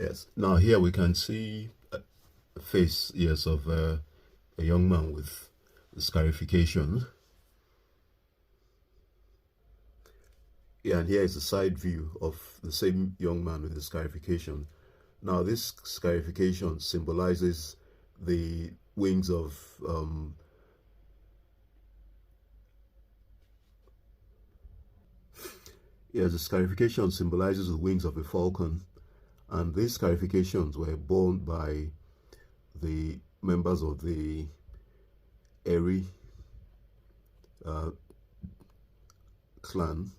Yes. Now here we can see a face, yes, of a young man with scarification. Yeah, and here is a side view of the same young man with the scarification. Now this scarification symbolizes the wings of the scarification symbolizes the wings of a falcon, and these scarifications were borne by the members of the Eri clan,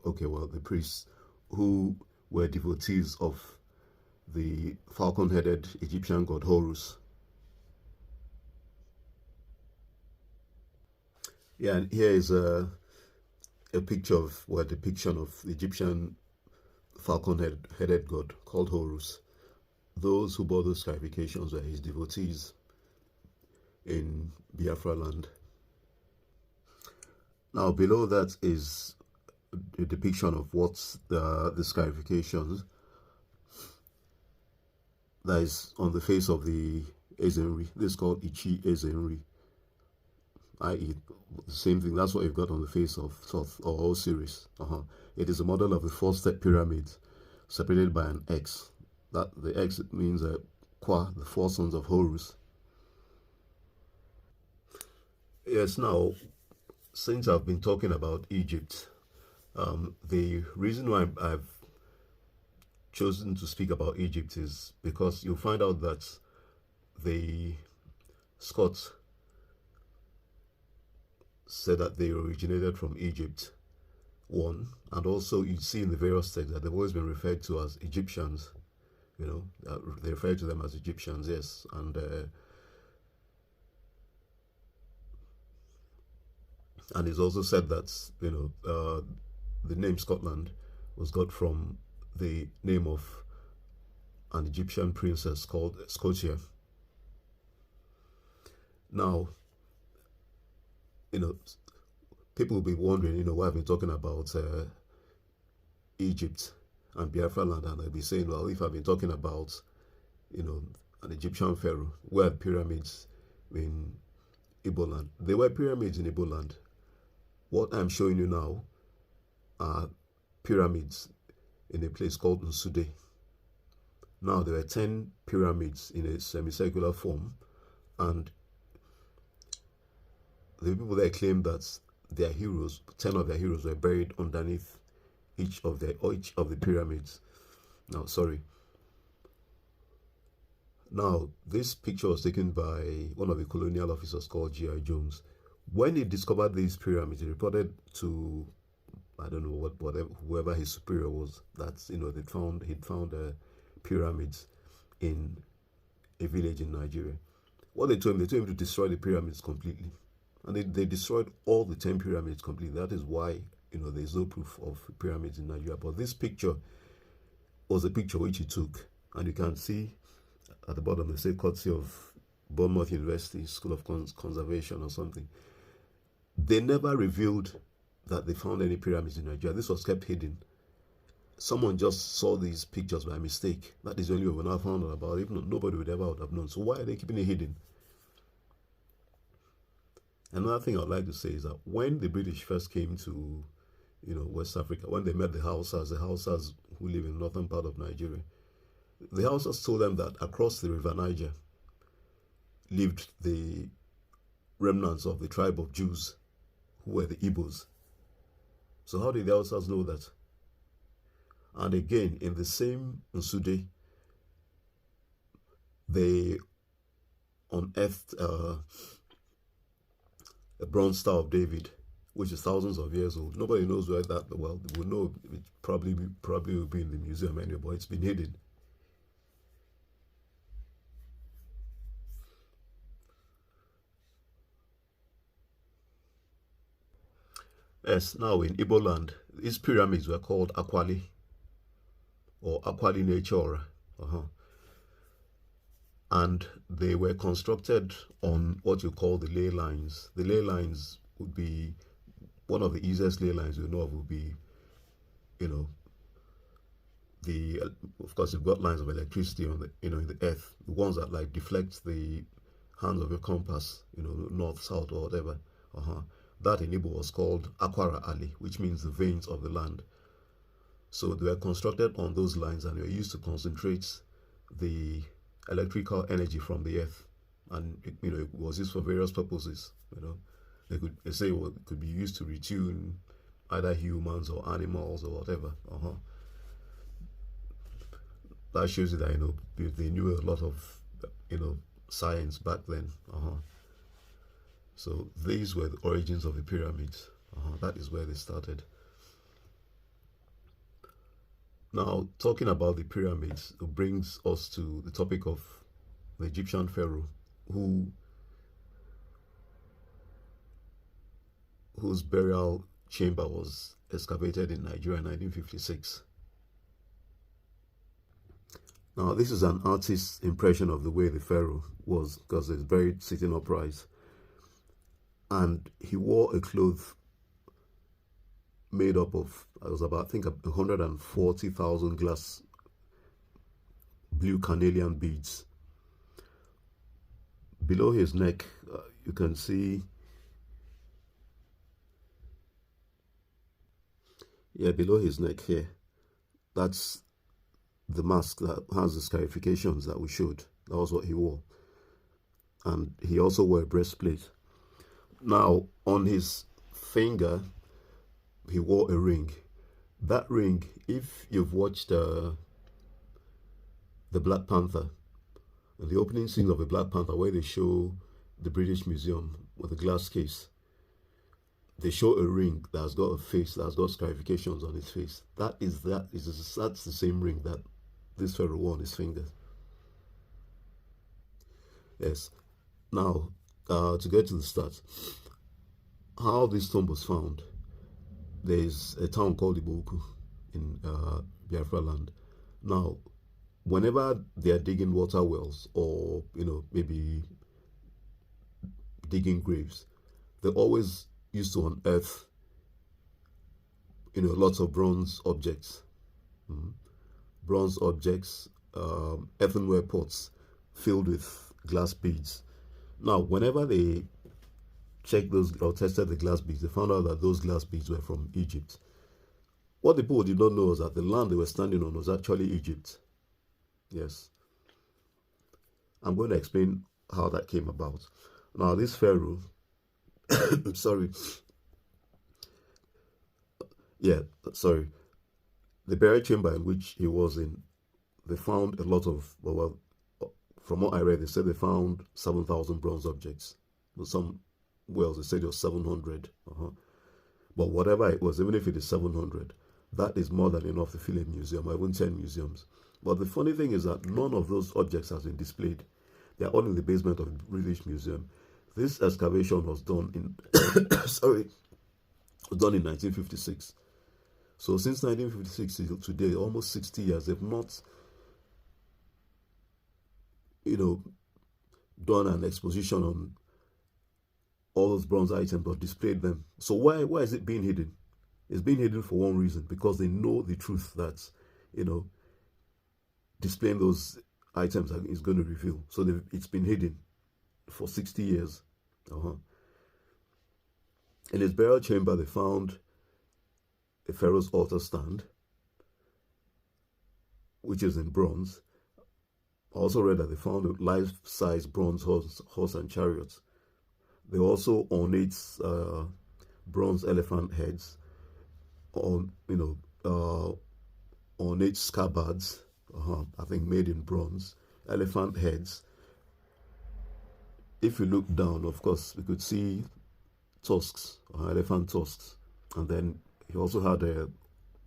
the priests, who were devotees of the falcon-headed Egyptian god Horus. Yeah, and here is a picture of, a depiction of the Egyptian falcon-headed god called Horus. Those who bore those scarifications were his devotees in Biafra land. Now below that is a depiction of what's the scarifications that is on the face of the Ezenri. This is called Ichi Ezenri, i.e. the same thing. That's what you've got on the face of Thoth or Osiris. It is a model of the 4-step pyramid separated by an X. That the X means Kwa, the 4 sons of Horus. Yes, now, since I've been talking about Egypt, the reason why I've chosen to speak about Egypt is because you'll find out that the Scots said that they originated from Egypt, one, and also you see in the various texts that they've always been referred to as Egyptians. You know, they refer to them as Egyptians, yes, and it's also said that, you know, the name Scotland was got from the name of an Egyptian princess called Scotia. Now, you know, people will be wondering, you know, why I've been talking about Egypt and Biafra land, and they'll be saying, well, if I've been talking about, you know, an Egyptian pharaoh, where pyramids in Igbo land? There were pyramids in Igbo land. What I'm showing you now are pyramids in a place called Nsude. Now, there were 10 pyramids in a semicircular form, and the people there claim that their heroes, 10 of their heroes, were buried underneath each of the pyramids. Now, this picture was taken by one of the colonial officers called G.I. Jones. When he discovered these pyramids, he reported to, I don't know, whoever his superior was, that, you know, he'd found pyramids in a village in Nigeria. What they told him to destroy the pyramids completely. And they destroyed all the 10 pyramids completely. That is why, you know, there's no proof of pyramids in Nigeria. But this picture was a picture which he took. And you can see at the bottom, they say courtesy of Bournemouth University School of Conservation or something. They never revealed that they found any pyramids in Nigeria. This was kept hidden. Someone just saw these pictures by mistake. That is the only way we now found out about it. If not, nobody would ever have known. So why are they keeping it hidden? Another thing I'd like to say is that when the British first came to, you know, West Africa, when they met the Hausas who live in the northern part of Nigeria, the Hausas told them that across the river Niger lived the remnants of the tribe of Jews who were the Igbos. So how did the Hausas know that? And again, in the same Nsude, they unearthed a bronze Star of David, which is thousands of years old. Nobody knows where that, well, we know it probably will be in the museum anyway, but it's been hidden. Yes, now in Igbo land, these pyramids were called Akwali, or Akwali Nature. And they were constructed on what you call the ley lines. The ley lines would be, one of the easiest ley lines you know of would be, you know, the of course you've got lines of electricity on the in the earth, the ones that like deflect the hands of your compass, north, south, or whatever. That in Igbo was called Akwara Ali, which means the veins of the land. So they were constructed on those lines and were used to concentrate the electrical energy from the earth, and it was used for various purposes. They say it could be used to retune either humans or animals or whatever. That shows you that they knew a lot of science back then. So these were the origins of the pyramids. That is where they started. Now, talking about the pyramids, it brings us to the topic of the Egyptian pharaoh, whose burial chamber was excavated in Nigeria in 1956. Now, this is an artist's impression of the way the pharaoh was, because he's buried sitting upright. And he wore a cloth made up of, it was about, I think, 140,000 glass blue carnelian beads. Below his neck, you can see, below his neck here, that's the mask that has the scarifications that we showed. That was what he wore. And he also wore a breastplate. Now, on his finger, he wore a ring. That ring, if you've watched the Black Panther, the opening scene of the Black Panther, where they show the British Museum with a glass case, they show a ring that's got a face, that's got scarifications on its face. That's the same ring that this pharaoh wore on his finger. Yes. Now, to get to the start, how this tomb was found. There's a town called Igbo in Biafra land. Now, whenever they are digging water wells or maybe digging graves, they always used to unearth lots of bronze objects, earthenware pots filled with glass beads. Now, whenever they checked those or tested the glass beads, they found out that those glass beads were from Egypt. What the people did not know is that the land they were standing on was actually Egypt. Yes. I'm going to explain how that came about. Now, this pharaoh, sorry. The burial chamber in which he was in, they found a lot of, well, from what I read, they said they found 7,000 bronze objects. But some wells, they said it was 700. But whatever it was, even if it is 700, that is more than enough to fill a museum, or even 10 museums. But the funny thing is that none of those objects has been displayed. They are all in the basement of the British Museum. This excavation was done in, was done in 1956. So since 1956 till today, almost 60 years, they've not done an exposition on all those bronze items or displayed them. So why is it being hidden? It's being hidden for one reason, because they know the truth that displaying those items is going to reveal. So it's been hidden for 60 years. In his burial chamber, they found a pharaoh's altar stand, which is in bronze. I also read that they found a life-size bronze horse and chariots. They also ornate bronze elephant heads, ornate scabbards, I think made in bronze, elephant heads. If you look down, of course, you could see tusks, elephant tusks, and then he also had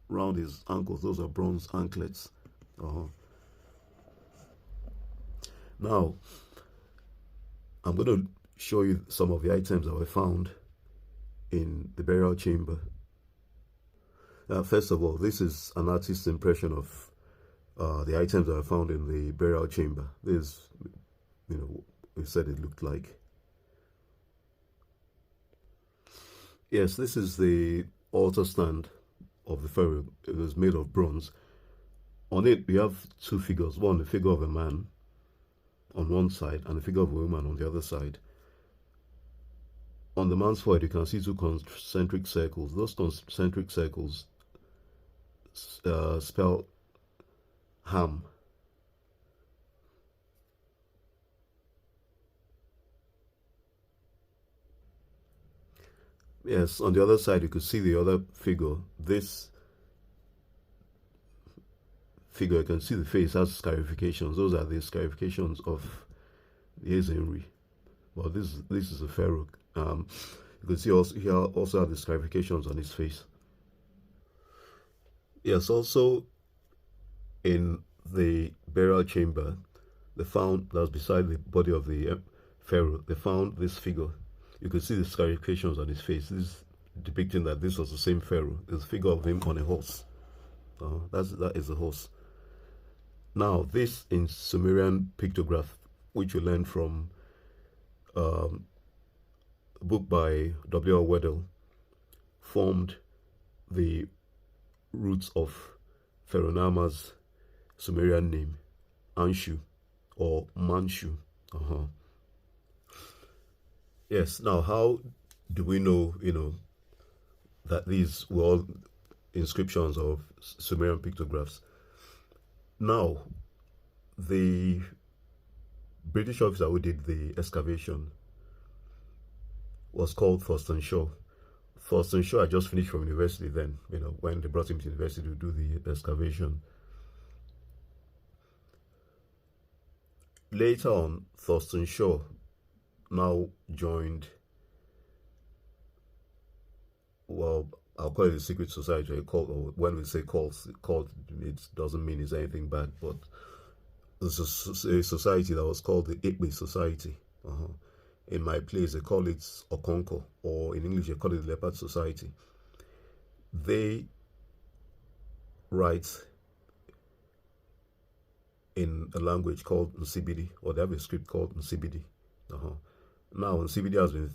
around his ankles, those are bronze anklets. Now, I'm going to show you some of the items that were found in the burial chamber. First of all, this is an artist's impression of the items that were found in the burial chamber. This, we said it looked like. Yes, this is the altar stand of the pharaoh. It was made of bronze. On it, we have two figures. One, the figure of a man on one side and the figure of a woman on the other side. On the man's forehead, you can see two concentric circles. Those concentric circles spell ham. Yes, on the other side, you could see the other figure. This figure, you can see the face has scarifications. Those are the scarifications of the Ezenri. Well, this is a pharaoh. You can see also here also have the scarifications on his face. Yes, also in the burial chamber, they found that was beside the body of the pharaoh. They found this figure. You can see the scarifications on his face. This is depicting that this was the same pharaoh. There's a figure of him on a horse. That is a horse. Now, this in Sumerian pictograph, which you learn from a book by W.L. Weddell, formed the roots of Pharaoh Nama's Sumerian name, Anshu or Manshu. Yes, now how do we know, that these were all inscriptions of Sumerian pictographs? Now, the British officer who did the excavation was called Thurston Shaw. Thurston Shaw had just finished from university then, when they brought him to university to do the excavation. Later on, Thurston Shaw now joined, well, I'll call it a secret society, or when we say cult, it doesn't mean it's anything bad, but it's a society that was called the Igbo Society. In my place, they call it Okonko, or in English, they call it the Leopard Society. They write in a language called Nsibidi, or they have a script called Nsibidi. Now, Nsibidi has been,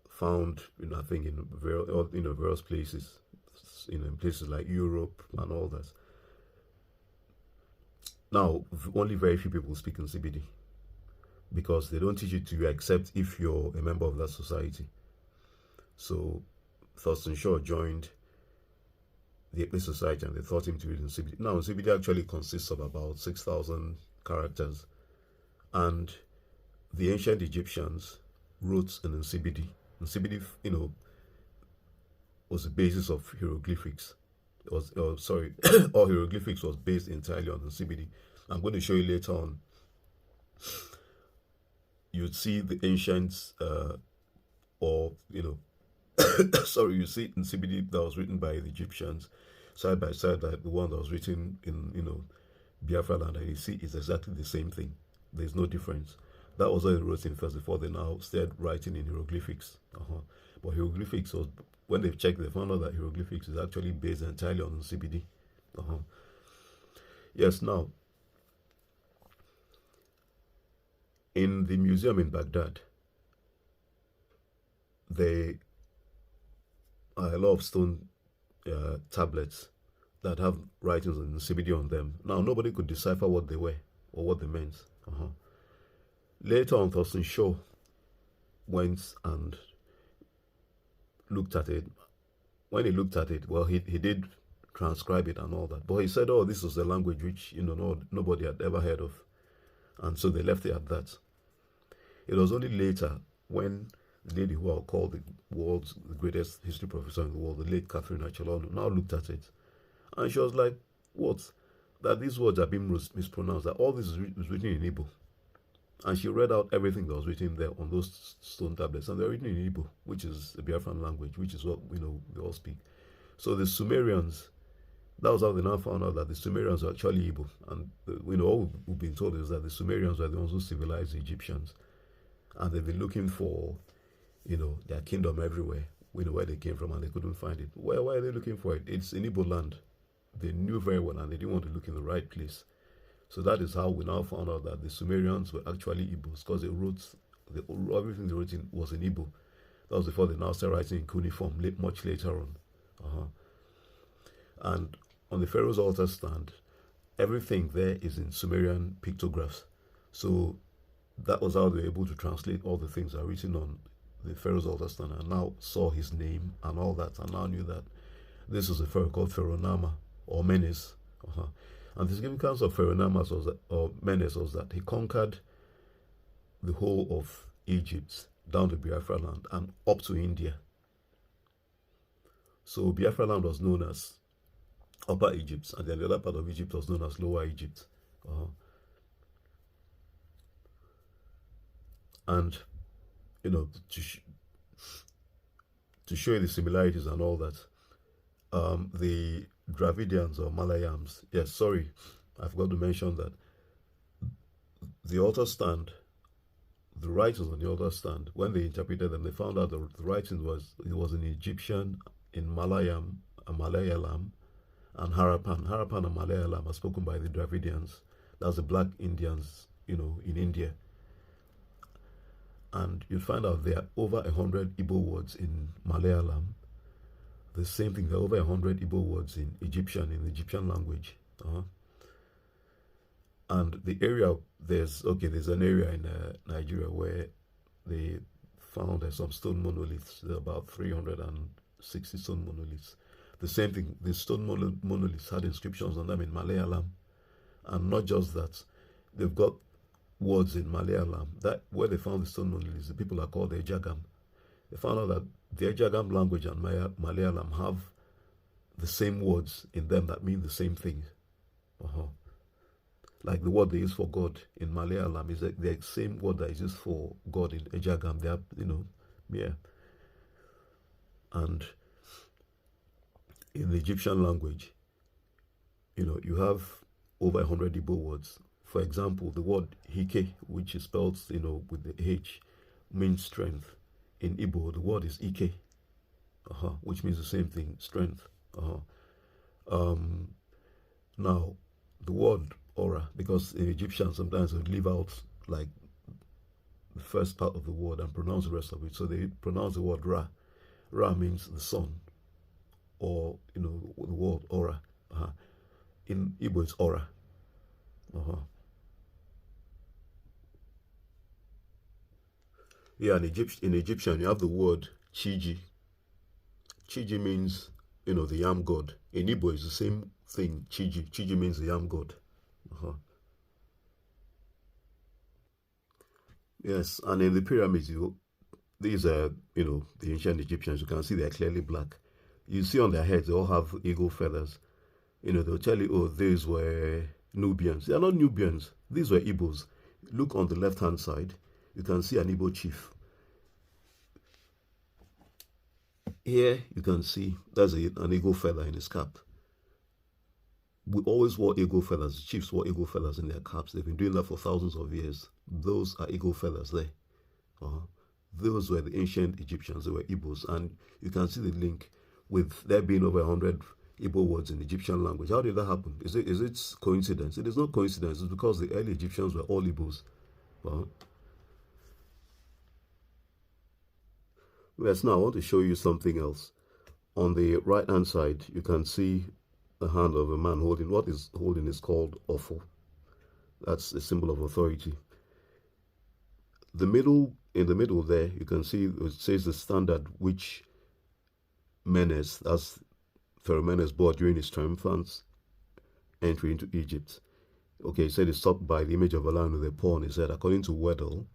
found, I think in various places, in places like Europe and all that. Now, only very few people speak Nsibidi because they don't teach it to you except if you're a member of that society. So, Thurston Shaw joined the Igbo Society and they taught him to read Nsibidi. Now, Nsibidi actually consists of about 6,000 characters, and the ancient Egyptians wrote in Nsibidi. Nsibidi, was the basis of hieroglyphics. It was, all hieroglyphics was based entirely on Nsibidi. I'm going to show you later on. You'd see the ancients, you see Nsibidi that was written by the Egyptians side by side by the one that was written in, Biafra land, and you see it's exactly the same thing. There's no difference. That was what they wrote in first before they now started writing in hieroglyphics. But hieroglyphics was, when they've checked, they found out that hieroglyphics is actually based entirely on CBD. Yes, now, in the museum in Baghdad, there are a lot of stone tablets that have writings in CBD on them. Now, nobody could decipher what they were or what they meant. Later on, Thurston Shaw went and looked at it. When he looked at it, well, he did transcribe it and all that. But he said, oh, this was a language which, nobody had ever heard of. And so they left it at that. It was only later when the lady who I'll call the world's greatest history professor in the world, the late Catherine Achelonu, now looked at it. And she was like, what? That these words are being mispronounced, that all this is written in Igbo. And she read out everything that was written there on those stone tablets. And they're written in Igbo, which is the Biafran language, which is what, we all speak. So the Sumerians, that was how they now found out that the Sumerians were actually Igbo. And, all we've been told is that the Sumerians were the ones who civilized the Egyptians. And they've been looking for, their kingdom everywhere. We know where they came from and they couldn't find it. Why are they looking for it? It's in Igbo land. They knew very well and they didn't want to look in the right place. So that is how we now found out that the Sumerians were actually Igbos, because they wrote, everything they wrote was in Igbo. That was before they now started writing in cuneiform, much later on. And on the Pharaoh's altar stand, everything there is in Sumerian pictographs. So that was how they were able to translate all the things that are written on the Pharaoh's altar stand, and now saw his name and all that, and now knew that this was a pharaoh called Pharaoh Nama or Menes. And the significance of Pharaoh Nama was that, or Menes, was that he conquered the whole of Egypt down to Biafra land and up to India. So Biafra land was known as Upper Egypt, and then the other part of Egypt was known as Lower Egypt. And you know, to show you the similarities and all that, the Dravidians or Malayams, yes, sorry, I forgot to mention that the altar stand, the writings on the altar stand, when they interpreted them, they found out the writing was in Egyptian, in Malayalam, and Harappan. Harappan and Malayalam are spoken by the Dravidians. That's the black Indians, you know, in India. And you'll find out there are over 100 Igbo words in Malayalam. The same thing, there are over 100 Igbo words in the Egyptian language. And the area, there's an area in Nigeria where they found some stone monoliths. There are about 360 stone monoliths. The same thing, the stone monoliths had inscriptions on them in Malayalam. And not just that, they've got words in Malayalam. That where they found the stone monoliths, the people are called the Ejagam. They found out that the Ejagam language and Malayalam have the same words in them that mean the same thing. Like the word they use for God in Malayalam is the same word that is used for God in Ejagam. They have, you know, yeah. And in the Egyptian language, you know, you have over 100 Igbo words. For example, the word Hike, which is spelled, you know, with the H, means strength. In Igbo, the word is Ike, which means the same thing, strength. Now, the word aura, because in Egyptian sometimes they leave out like the first part of the word and pronounce the rest of it. So they pronounce the word Ra. Ra means the sun, or, you know, the word aura. In Igbo, it's aura. Yeah, in Egyptian, you have the word Chiji. Chiji means, you know, the yam god. In Igbo, it's the same thing, Chiji. Chiji means the yam god. Yes, and in the pyramids, these are, you know, the ancient Egyptians. You can see they're clearly black. You see on their heads, they all have eagle feathers. You know, they'll tell you, oh, these were Nubians. They are not Nubians. These were Igbos. Look on the left-hand side. You can see an Igbo chief. Here you can see there's an eagle feather in his cap. We always wore eagle feathers. The chiefs wore eagle feathers in their caps. They've been doing that for thousands of years. Those are eagle feathers there. Those were the ancient Egyptians. They were Igbos. And you can see the link with there being over 100 Igbo words in Egyptian language. How did that happen? Is it coincidence? It is not coincidence. It's because the early Egyptians were all Igbos. Yes, now I want to show you something else. On the right-hand side, you can see the hand of a man holding, what is holding is called Ofo. That's a symbol of authority. In the middle there, you can see it says the standard which Menes, that's Pharaoh Menes, bought during his triumphant entry into Egypt. Okay, he said it's stopped by the image of a lion with a paw on his head, according to Weddell.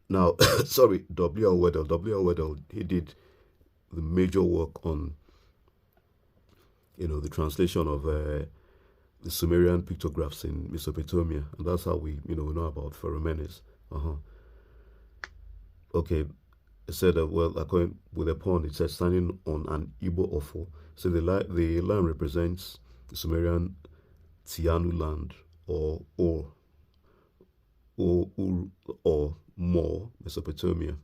Now, sorry, W.L. Weddell, he did the major work on, you know, the translation of the Sumerian pictographs in Mesopotamia, and that's how we know about Pharaoh Menes. Okay, it said that, well, according with a pawn, it says standing on an Igbo Ofo. So the line represents the Sumerian Tianu land, or More, Mesopotamia,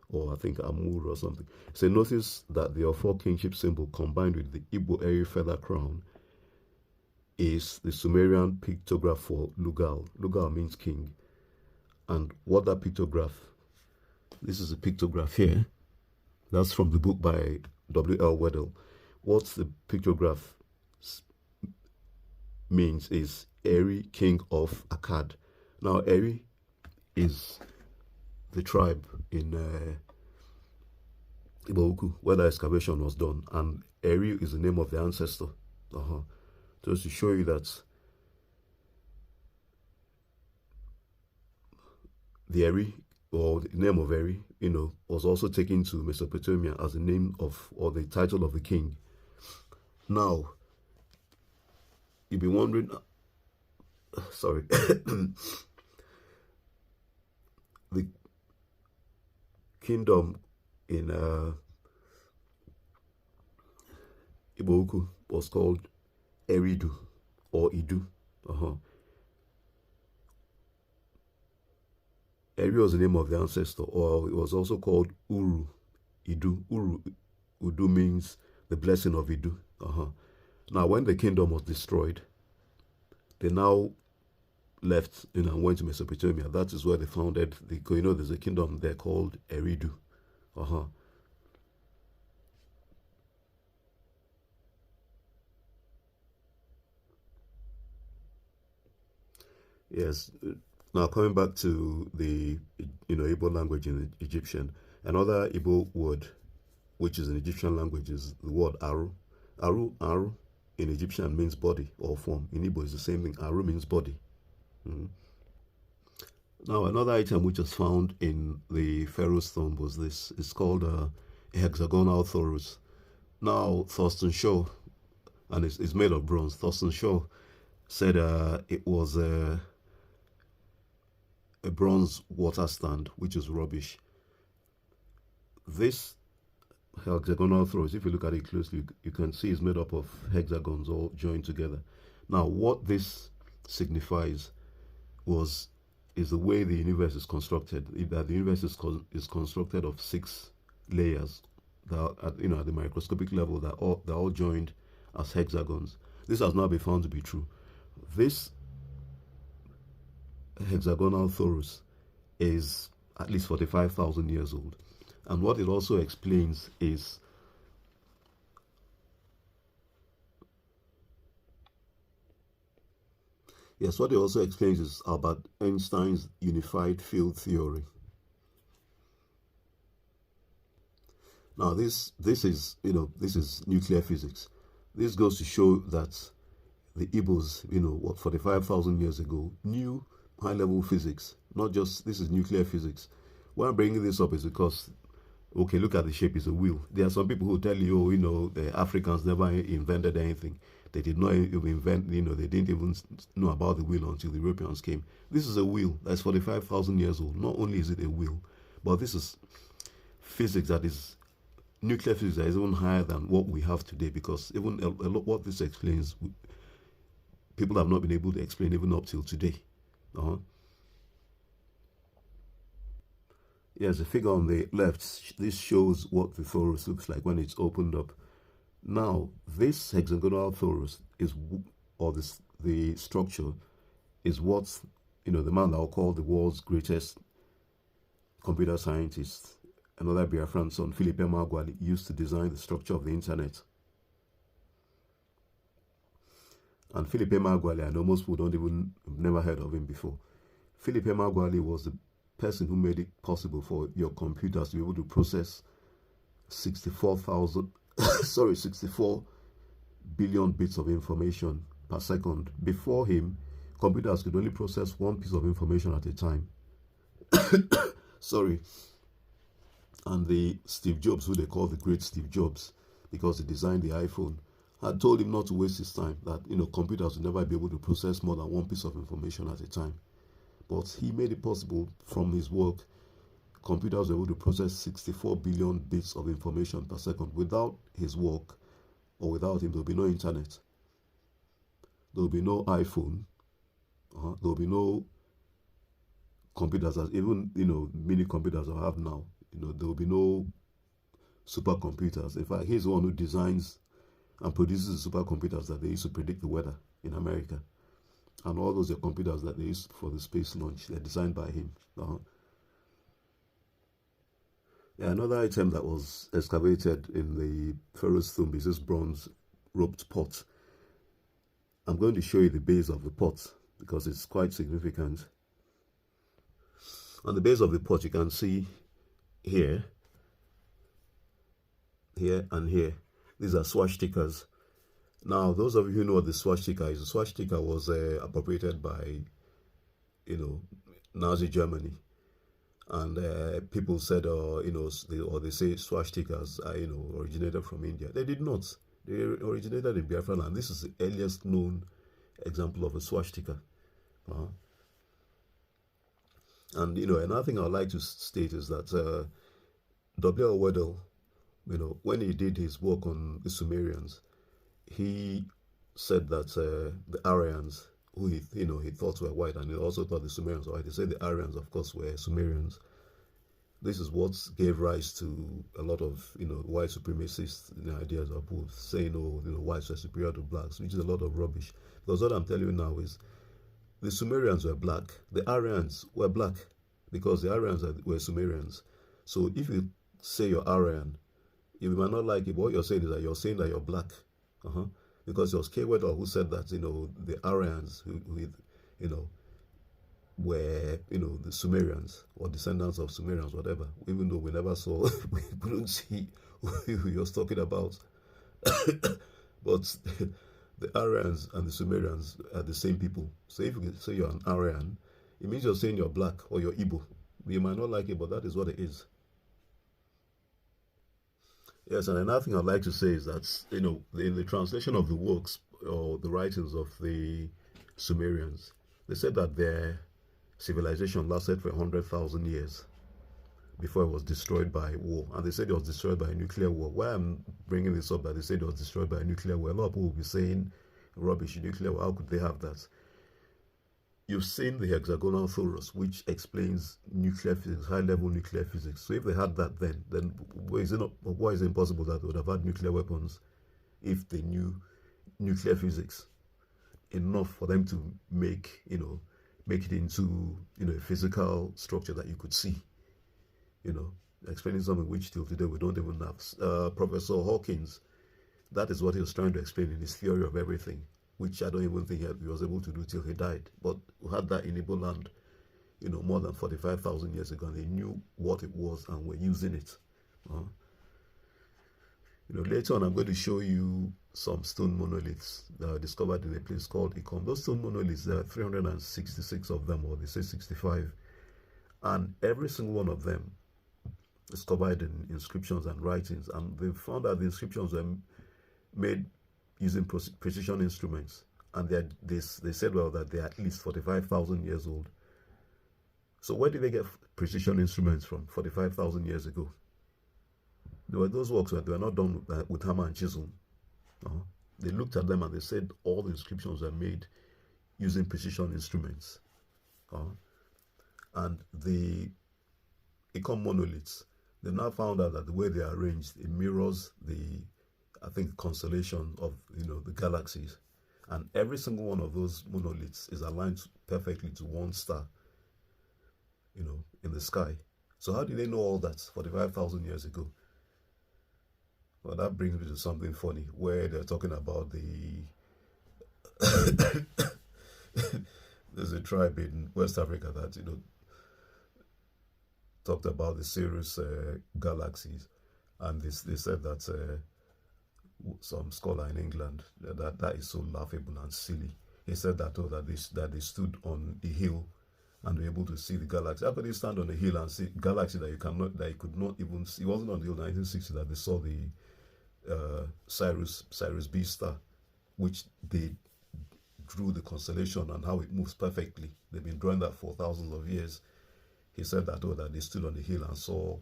or I think Amur or something. So notice that the Ofo kingship symbol combined with the Igbo airy feather crown is the Sumerian pictograph for Lugal. Lugal means king. And what that pictograph, this is a pictograph here. That's from the book by W.L. Weddell. What's the pictograph means is Eri, king of Akkad. Now, Eri is the tribe in Igbo where the excavation was done, and Eri is the name of the ancestor. Just to show you that the Eri, or the name of Eri, was also taken to Mesopotamia as the name of, or the title of the king. Now, you'll be wondering, sorry, the kingdom in Igbo was called Eridu or Idu. Eri was the name of the ancestor, or it was also called Uru, Idu. Udu means the blessing of Idu. Now, when the kingdom was destroyed, they now left, and went to Mesopotamia. That is where they founded there's a kingdom there called Eridu. Yes. Now, coming back to the Igbo language in Egyptian, another Igbo word which is in Egyptian language is the word Aru. Aru in Egyptian means body or form. In Igbo is the same thing. Aru means body. Now, another item which was found in the pharaoh's tomb was this. It's called a hexagonal thoros. Now, Thurston Shaw, and it's made of bronze. Thurston Shaw said it was a bronze water stand, which is rubbish. This hexagonal thoros, if you look at it closely, you can see it's made up of hexagons all joined together. Now, what this signifies is the way the universe is constructed. That the universe is constructed of 6 layers that at the microscopic level they're all joined as hexagons. This has now been found to be true. This hexagonal thoros is at least 45,000 years old, and what it also explains is what it also explains is Albert Einstein's unified field theory. Now, this is nuclear physics. This goes to show that the Igbos, 45,000 years ago, knew high-level physics. Not just, this is nuclear physics. Why I'm bringing this up is because, okay, look at the shape, it's a wheel. There are some people who tell you, the Africans never invented anything. They did not even invent, they didn't even know about the wheel until the Europeans came. This is a wheel that's 45,000 years old. Not only is it a wheel, but this is physics that is, nuclear physics that is even higher than what we have today, because even a lot what this explains, people have not been able to explain even up till today. Yes, the figure on the left, this shows what the thoros looks like when it's opened up. Now, this hexagonal thoros is, or the structure is what, the man that I'll call the world's greatest computer scientist, another BIAFRANS son, Philippe Emeagwali, used to design the structure of the internet. And Philippe Emeagwali, I know most people never heard of him before. Philippe Emeagwali was the person who made it possible for your computers to be able to process 64 billion bits of information per second. Before him, computers could only process 1 piece of information at a time. And the Steve Jobs, who they call the great Steve Jobs, because he designed the iPhone, had told him not to waste his time, that computers would never be able to process more than 1 piece of information at a time. But he made it possible from his work. Computers were able to process 64 billion bits of information per second. Without his work, or without him, there will be no internet. There will be no iPhone. There will be no computers, even mini computers I have now. There will be no supercomputers. In fact, he's the one who designs and produces the supercomputers that they used to predict the weather in America. And all those are computers that they used for the space launch. They're designed by him. Another item that was excavated in the pharaoh's tomb is this bronze roped pot. I'm going to show you the base of the pot because it's quite significant. On the base of the pot, you can see here, here, and here. These are swastikas. Now, those of you who know what the swastika is, the swastika was appropriated by, Nazi Germany. And people said, they say swastikas, originated from India. They did not. They originated in Biafra land. This is the earliest known example of a swastika. And another thing I'd like to state is that W.L. Weddell, when he did his work on the Sumerians, he said that the Aryans, who he thought were white, and he also thought the Sumerians were white. He said the Aryans, of course, were Sumerians. This is what gave rise to a lot of white supremacist ideas of both saying, whites are superior to blacks, which is a lot of rubbish. Because what I'm telling you now is the Sumerians were black, the Aryans were black, because the Aryans were Sumerians. So if you say you're Aryan, you might not like it, but what you're saying is that you're black. Because it was K. Weddell who said that the Aryans who were the Sumerians or descendants of Sumerians, whatever. Even though we never saw, we couldn't see who he was talking about. But the Aryans and the Sumerians are the same people. So if you say you're an Aryan, it means you're saying you're black or you're Igbo. You might not like it, but that is what it is. Yes, and another thing I'd like to say is that, in the translation of the works or the writings of the Sumerians, they said that their civilization lasted for 100,000 years before it was destroyed by war. And they said it was destroyed by a nuclear war. Why I'm bringing this up, that they said it was destroyed by a nuclear war, a lot of people will be saying, rubbish, nuclear war, how could they have that? You've seen the hexagonal torus, which explains nuclear physics, high-level nuclear physics. So if they had that then why is it impossible that they would have had nuclear weapons if they knew nuclear physics enough for them to make it into a physical structure that you could see? Explaining something which till today we don't even have. Professor Hawkins, that is what he was trying to explain in his theory of everything, which I don't even think he was able to do till he died. But we had that in Igbo land, more than 45,000 years ago, and they knew what it was and were using it. Later on, I'm going to show you some stone monoliths that are discovered in a place called Ikom. Those stone monoliths, there are 366 of them, or they say 65. And every single one of them is covered in inscriptions and writings. And they found that the inscriptions were made using precision instruments. And they said, well, that they're at least 45,000 years old. So where did they get precision instruments from 45,000 years ago? Those works were not done with hammer and chisel. They looked at them and they said all the inscriptions were made using precision instruments. And the Ikom monoliths, they now found out that the way they are arranged, it mirrors the constellation of the galaxies. And every single one of those monoliths is aligned perfectly to one star, in the sky. So how did they know all that 45,000 years ago? Well, that brings me to something funny, where they're talking about there's a tribe in West Africa that talked about the Sirius galaxies, and they said that some scholar in England that is so laughable and silly. He said that that they stood on a hill and were able to see the galaxy. How could they stand on a hill and see galaxy that you could not even see? It wasn't until 1960 that they saw the Sirius B star, which they drew the constellation and how it moves perfectly. They've been drawing that for thousands of years. He said that that they stood on the hill and saw,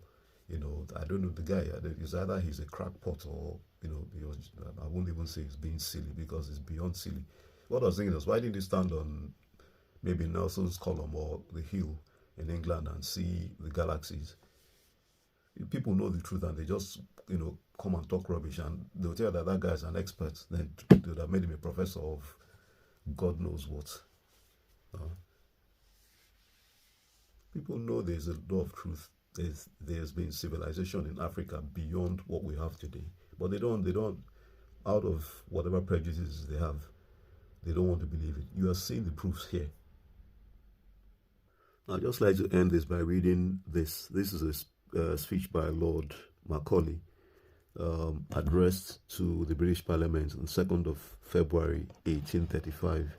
I don't know the guy. It's either he's a crackpot or I won't even say he's being silly, because it's beyond silly. What I was thinking is, why didn't he stand on maybe Nelson's column or the hill in England and see the galaxies? People know the truth and they just come and talk rubbish, and they'll tell you that guy's an expert. Then they would have made him a professor of God knows what. People know there's a lot of truth. There's been civilization in Africa beyond what we have today, but they don't, out of whatever prejudices they have, they don't want to believe it. You are seeing the proofs here. I'd just like to end this by reading this. This is a speech by Lord Macaulay, addressed to the British Parliament on 2nd of February 1835.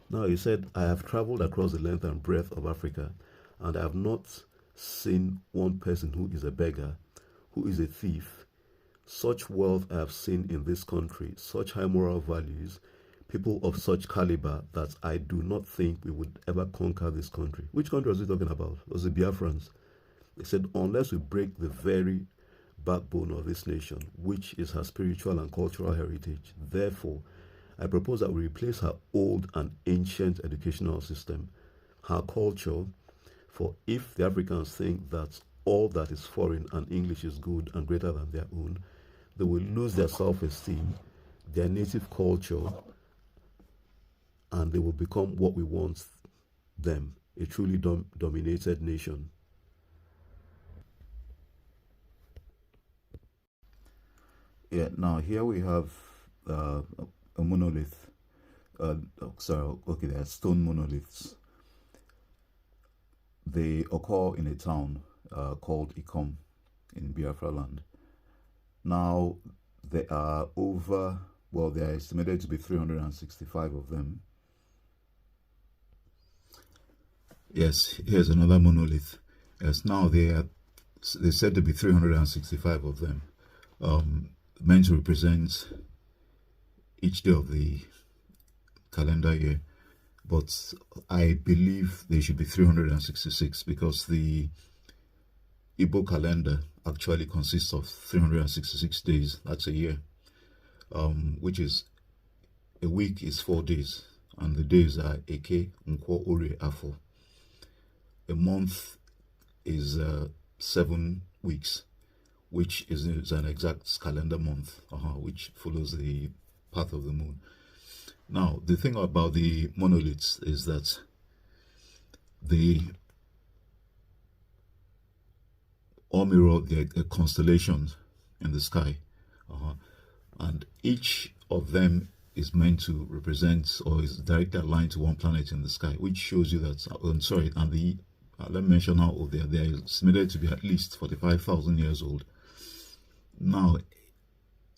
Now, he said, "I have traveled across the length and breadth of Africa, and I have not seen one person who is a beggar, who is a thief. Such wealth I have seen in this country, such high moral values, people of such caliber, that I do not think we would ever conquer this country." Which country was he talking about? It was the BIAFRANS. He said, "Unless we break the very backbone of this nation, which is her spiritual and cultural heritage. Therefore, I propose that we replace her old and ancient educational system, her culture, for if the Africans think that all that is foreign and English is good and greater than their own, they will lose their self-esteem, their native culture, and they will become what we want them, a truly dominated nation." Yeah, now here we have a monolith. There are stone monoliths. They occur in a town called Ikom in Biafra land. Now, there are they are estimated to be 365 of them. Yes, here's another monolith. Yes, now they're said to be 365 of them, meant to represent each day of the calendar year. But I believe they should be 366 because the Igbo calendar actually consists of 366 days. That's a year, which is a week is 4 days, and the days are Eke, Nkwo, Ore, Afo. A month is 7 weeks, which is an exact calendar month, which follows the path of the moon. Now, the thing about the monoliths is that they all mirror the constellations in the sky, and each of them is meant to represent or is directly aligned to one planet in the sky, which shows you that, let me mention how old they are. They are estimated to be at least 45,000 years old. Now,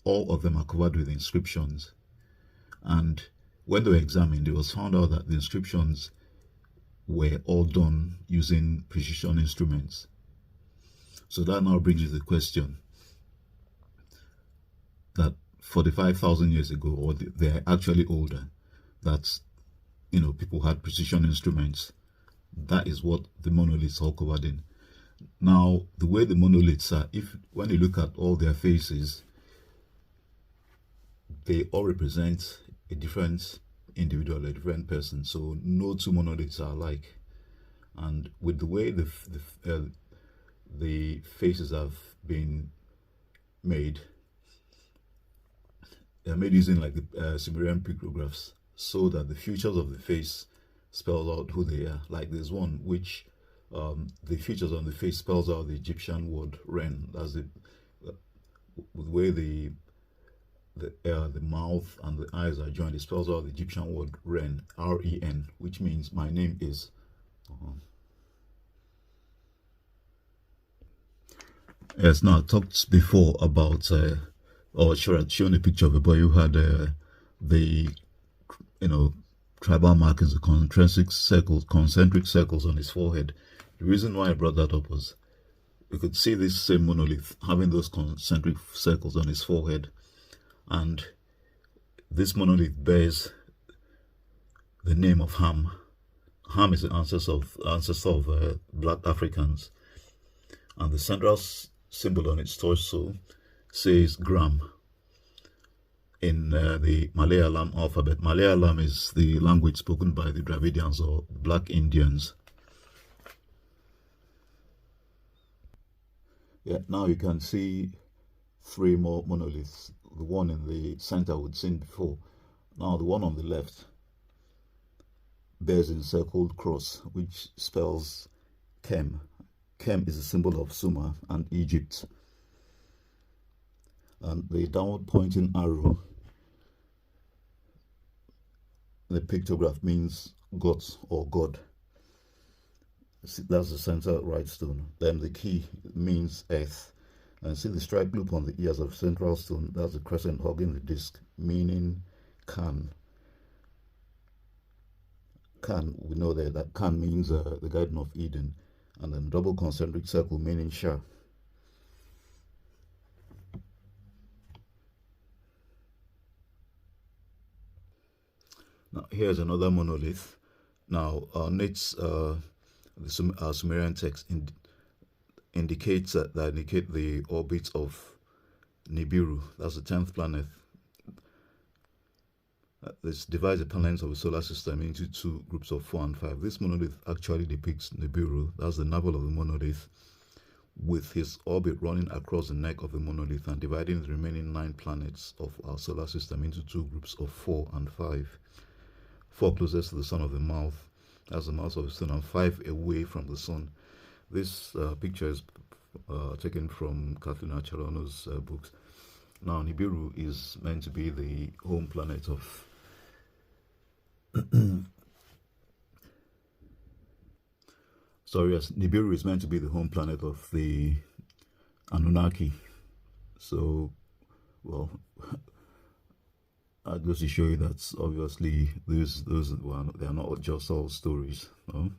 all of them are covered with inscriptions, and when they were examined, it was found out that the inscriptions were all done using precision instruments. So that now brings you the question that 45,000 years ago, or they're actually older, that people had precision instruments. That is what the monoliths are covered in. Now, the way the monoliths are, when you look at all their faces, they all represent a different individual, a different person. So no two monoliths are alike. And with the way the faces have been made, they're made using like the Sumerian pictographs, so that the features of the face spells out who they are. Like there's one which the features on the face spells out the Egyptian word Ren. That's the way the mouth and the eyes are joined. It spells out the Egyptian word Ren, R-E-N, which means my name is. Yes, now I talked before about, or sure, I'd shown a picture of a boy who had the, tribal markings, the concentric circles on his forehead. The reason why I brought that up was you could see this same monolith having those concentric circles on his forehead, and this monolith bears the name of Ham. Ham is the ancestor of Black Africans, and the central symbol on its torso says Gram in the Malayalam alphabet. Malayalam is the language spoken by the Dravidians or Black Indians. Yeah, now you can see 3 more monoliths. The one in the center we'd seen before. Now the one on the left bears an encircled cross, which spells Kem. Kem is a symbol of Sumer and Egypt. And the downward pointing arrow the pictograph means gods or God. See, that's the center right stone. Then the key means earth. And see the striped loop on the ears of central stone, that's the crescent hugging the disc, meaning Can. Can, we know that Can means the Garden of Eden. And then double concentric circle meaning Shah. Now here's another monolith. Now on its Sumerian text indicates that indicate the orbit of Nibiru. That's the 10th planet. This divides the planets of the solar system into two groups of 4 and 5. This monolith actually depicts Nibiru. That's the navel of the monolith, with his orbit running across the neck of the monolith and dividing the remaining 9 planets of our solar system into two groups of 4 and 5. 4 closest to the sun of the mouth, that's the mouth of the sun, and 5 away from the sun. This picture is taken from Kathleen Acharano's books. Now, Nibiru is meant to be the home planet of sorry, yes, Nibiru is meant to be the home planet of the Anunnaki. So, well, just to show you that obviously those they are not just all stories. No?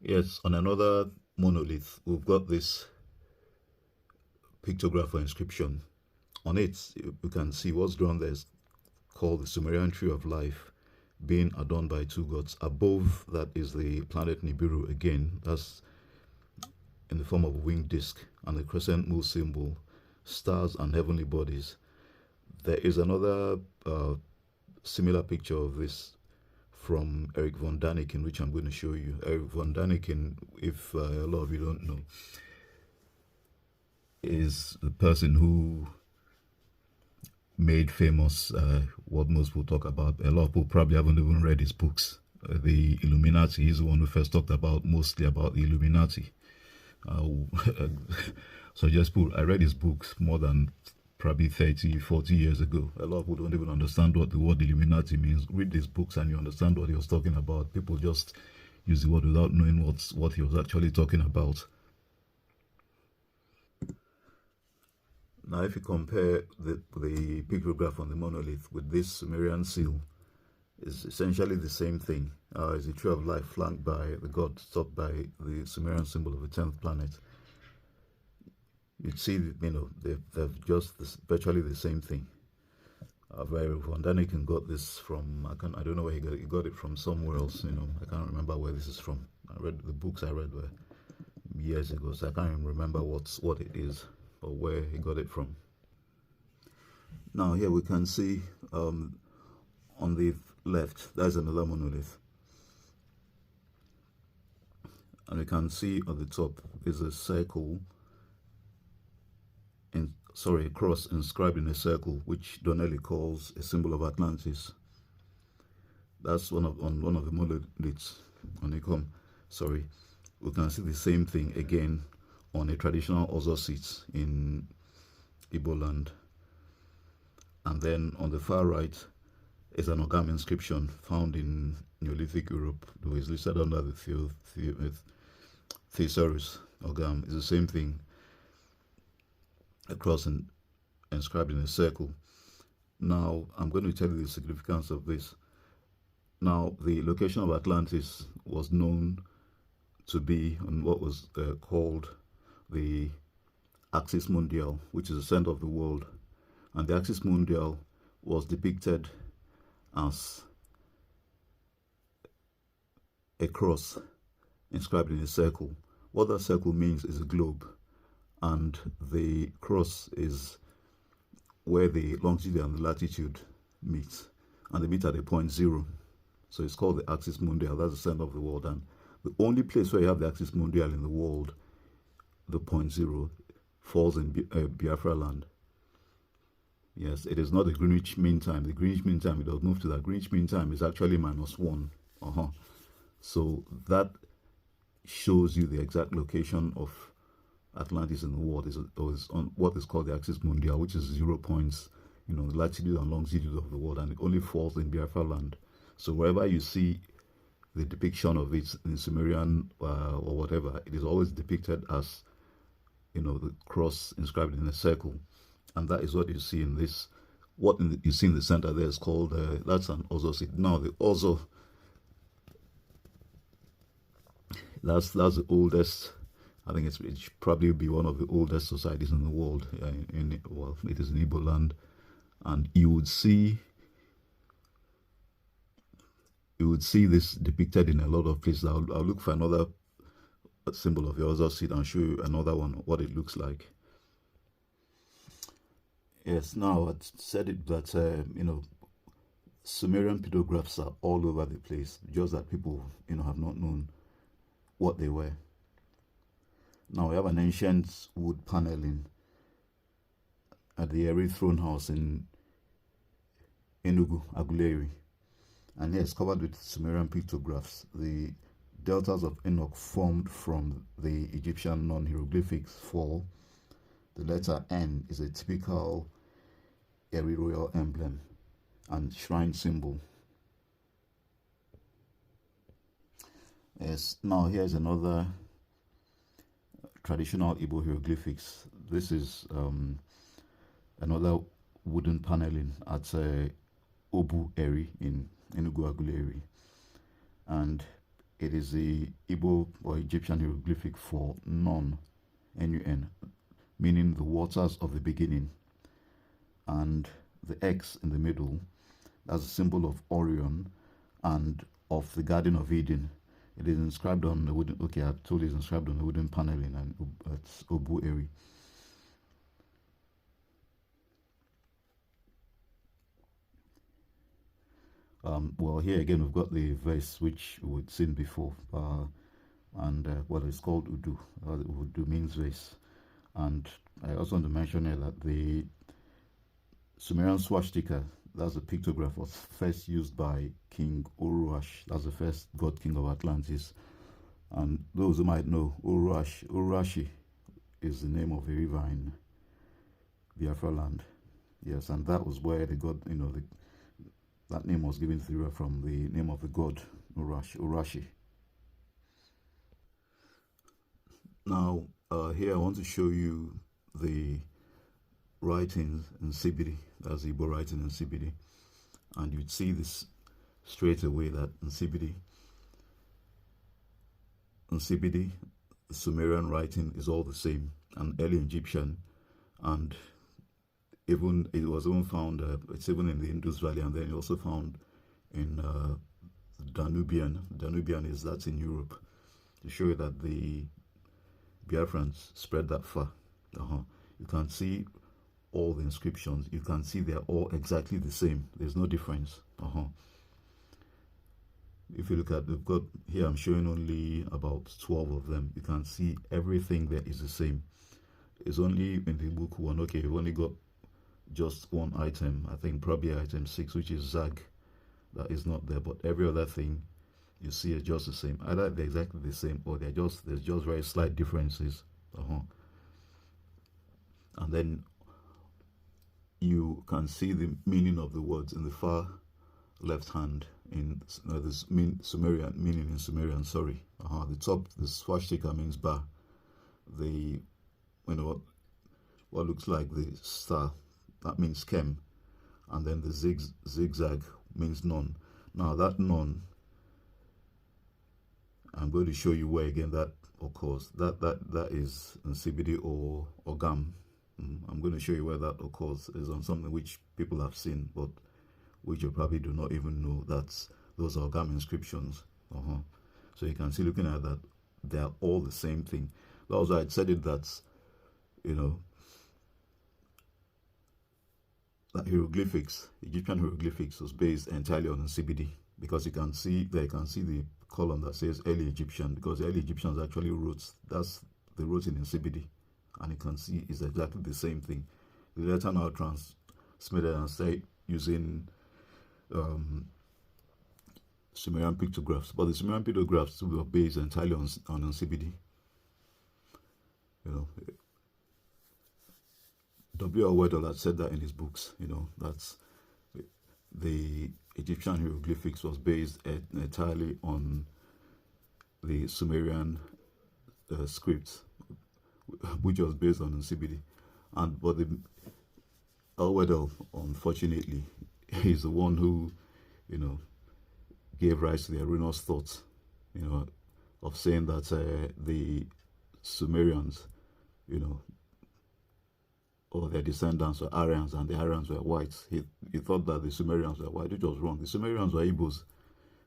Yes, on another monolith, we've got this pictograph or inscription. On it, you can see what's drawn there is called the Sumerian Tree of Life, being adorned by 2 gods. Above that is the planet Nibiru again, that's in the form of a winged disc, and the crescent moon symbol, stars and heavenly bodies. There is another similar picture of this from Eric von Daniken, which I'm going to show you. Eric von Daniken, if a lot of you don't know, is the person who made famous what most people talk about. A lot of people probably haven't even read his books. The Illuminati. He's the one who first talked about mostly about the Illuminati. So just put, I read his books more than probably 30, 40 years ago. A lot of people don't even understand what the word Illuminati means. Read these books and you understand what he was talking about. People just use the word without knowing what he was actually talking about. Now, if you compare the pictograph on the monolith with this Sumerian seal, it's essentially the same thing. It's a tree of life flanked by the god, topped by the Sumerian symbol of the 10th planet. You'd see, you know, they're just virtually the same thing. Von Daniken got this from, I don't know where he got it from, somewhere else, you know. I can't remember where this is from. I read the books I read were years ago, so I can't even remember what it is or where he got it from. Now here we can see on the left, there's another monolith. And we can see on the top is a circle, a cross inscribed in a circle, which Donnelly calls a symbol of Atlantis. That's on one of the monoliths. We can see the same thing again on a traditional Ozo seat in Igbo land. And then on the far right is an Ogam inscription found in Neolithic Europe, though it's listed under the Thesaurus Ogam. It's the same thing, a cross inscribed in a circle. Now, I'm going to tell you the significance of this. Now, the location of Atlantis was known to be on what was called the Axis Mondial, which is the center of the world. And the Axis Mondial was depicted as a cross inscribed in a circle. What that circle means is a globe, and the cross is where the longitude and the latitude meet, and they meet at a point 0. So it's called the Axis Mondial. That's the center of the world, and the only place where you have the Axis Mondial in the world, the point 0, falls in Biafra land. Yes, it is not the Greenwich Mean Time. The Greenwich Mean Time, it does move to that. Greenwich Mean Time is actually -1. So that shows you the exact location of Atlantis in the world. Is on what is called the Axis Mondial, which is 0 points, you know, the latitude and longitude of the world, and it only falls in Biafra land. So wherever you see the depiction of it in Sumerian or whatever, it is always depicted as, the cross inscribed in a circle, and that is what you see in this. What you see in the center there is called that's an Ozo seat. Now the Ozo, that's the oldest. I think it should probably be one of the oldest societies in the world. Well, it is in Igbo land, and you would see this depicted in a lot of places. I'll look for another symbol of the Ozo seat and show you another one, what it looks like. Yes, now I said it that Sumerian pictographs are all over the place, just that people have not known what they were. Now we have an ancient wood paneling at the Eri throne house in Enugu, Aguleri, and here it's covered with Sumerian pictographs. The deltas of Enoch formed from the Egyptian non-hieroglyphics for the letter N is a typical Eri royal emblem and shrine symbol. Yes, now here's another traditional Igbo hieroglyphics. This is another wooden paneling at Obu Eri in Enugu Aguleri, and it is the Igbo or Egyptian hieroglyphic for Nun, N-U-N, meaning the waters of the beginning, and the X in the middle, that's a symbol of Orion and of the Garden of Eden. It is inscribed on the wooden, okay, I told you it's inscribed on the wooden paneling, and it's Obu Eri. Well, here again we've got the verse which we'd seen before, and what is called Udu. Udu means verse, and I also want to mention here that the Sumerian swastika, that's a pictograph, was first used by King Uruash. That's the first god king of Atlantis. And those who might know, Urashi is the name of a river in Biafra land. Yes, and that was where the god, that name was given to the river from the name of the god Urashi. Now, here I want to show you the writings in Sibidi. That's Igbo writing in Sibidi, and you'd see this straight away that in Sibidi, the Sumerian writing is all the same, and early Egyptian, and even it was even found. It's even in the Indus Valley, and then also found in Danubian. Danubian that's in Europe, to show you that the BIAFRANS spread that far. You can see all the inscriptions. You can see they're all exactly the same. There's no difference. If you look at, we've got here, I'm showing only about 12 of them. You can see everything there is the same. It's only in the book one, okay, we've only got just one item, I think probably item 6, which is Zag, that is not there, but every other thing you see is just the same. Either they're exactly the same, or there's just very slight differences. And then you can see the meaning of the words in the far left hand in this Sumerian meaning in Sumerian. Sorry, the top, the swastika means ba. The what looks like the star, that means kem, and then the zigzag means none. Now that none, I'm going to show you where again that occurs. That is in CBD or Gam. I'm going to show you where that occurs. Is on something which people have seen, but which you probably do not even know that those are Gam inscriptions. So you can see, looking at that, they are all the same thing. That's why I said it, that that hieroglyphics, Egyptian hieroglyphics, was based entirely on CBD, because you can see there, you can see the column that says early Egyptian, because the early Egyptians actually wrote, they wrote it in CBD, and you can see it's exactly the same thing. The later now transmitted and started using Sumerian pictographs, but the Sumerian pictographs were based entirely on CBD. W.L. Weddell had said that in his books. That's the Egyptian hieroglyphics was based entirely on the Sumerian script, which was based on CBD. And but the Alweddell, unfortunately, is the one who, you know, gave rise to the erroneous thought, you know, of saying that the Sumerians, you know, or their descendants were Aryans and the Aryans were whites. He thought that the Sumerians were white, which was wrong. The Sumerians were Igbos.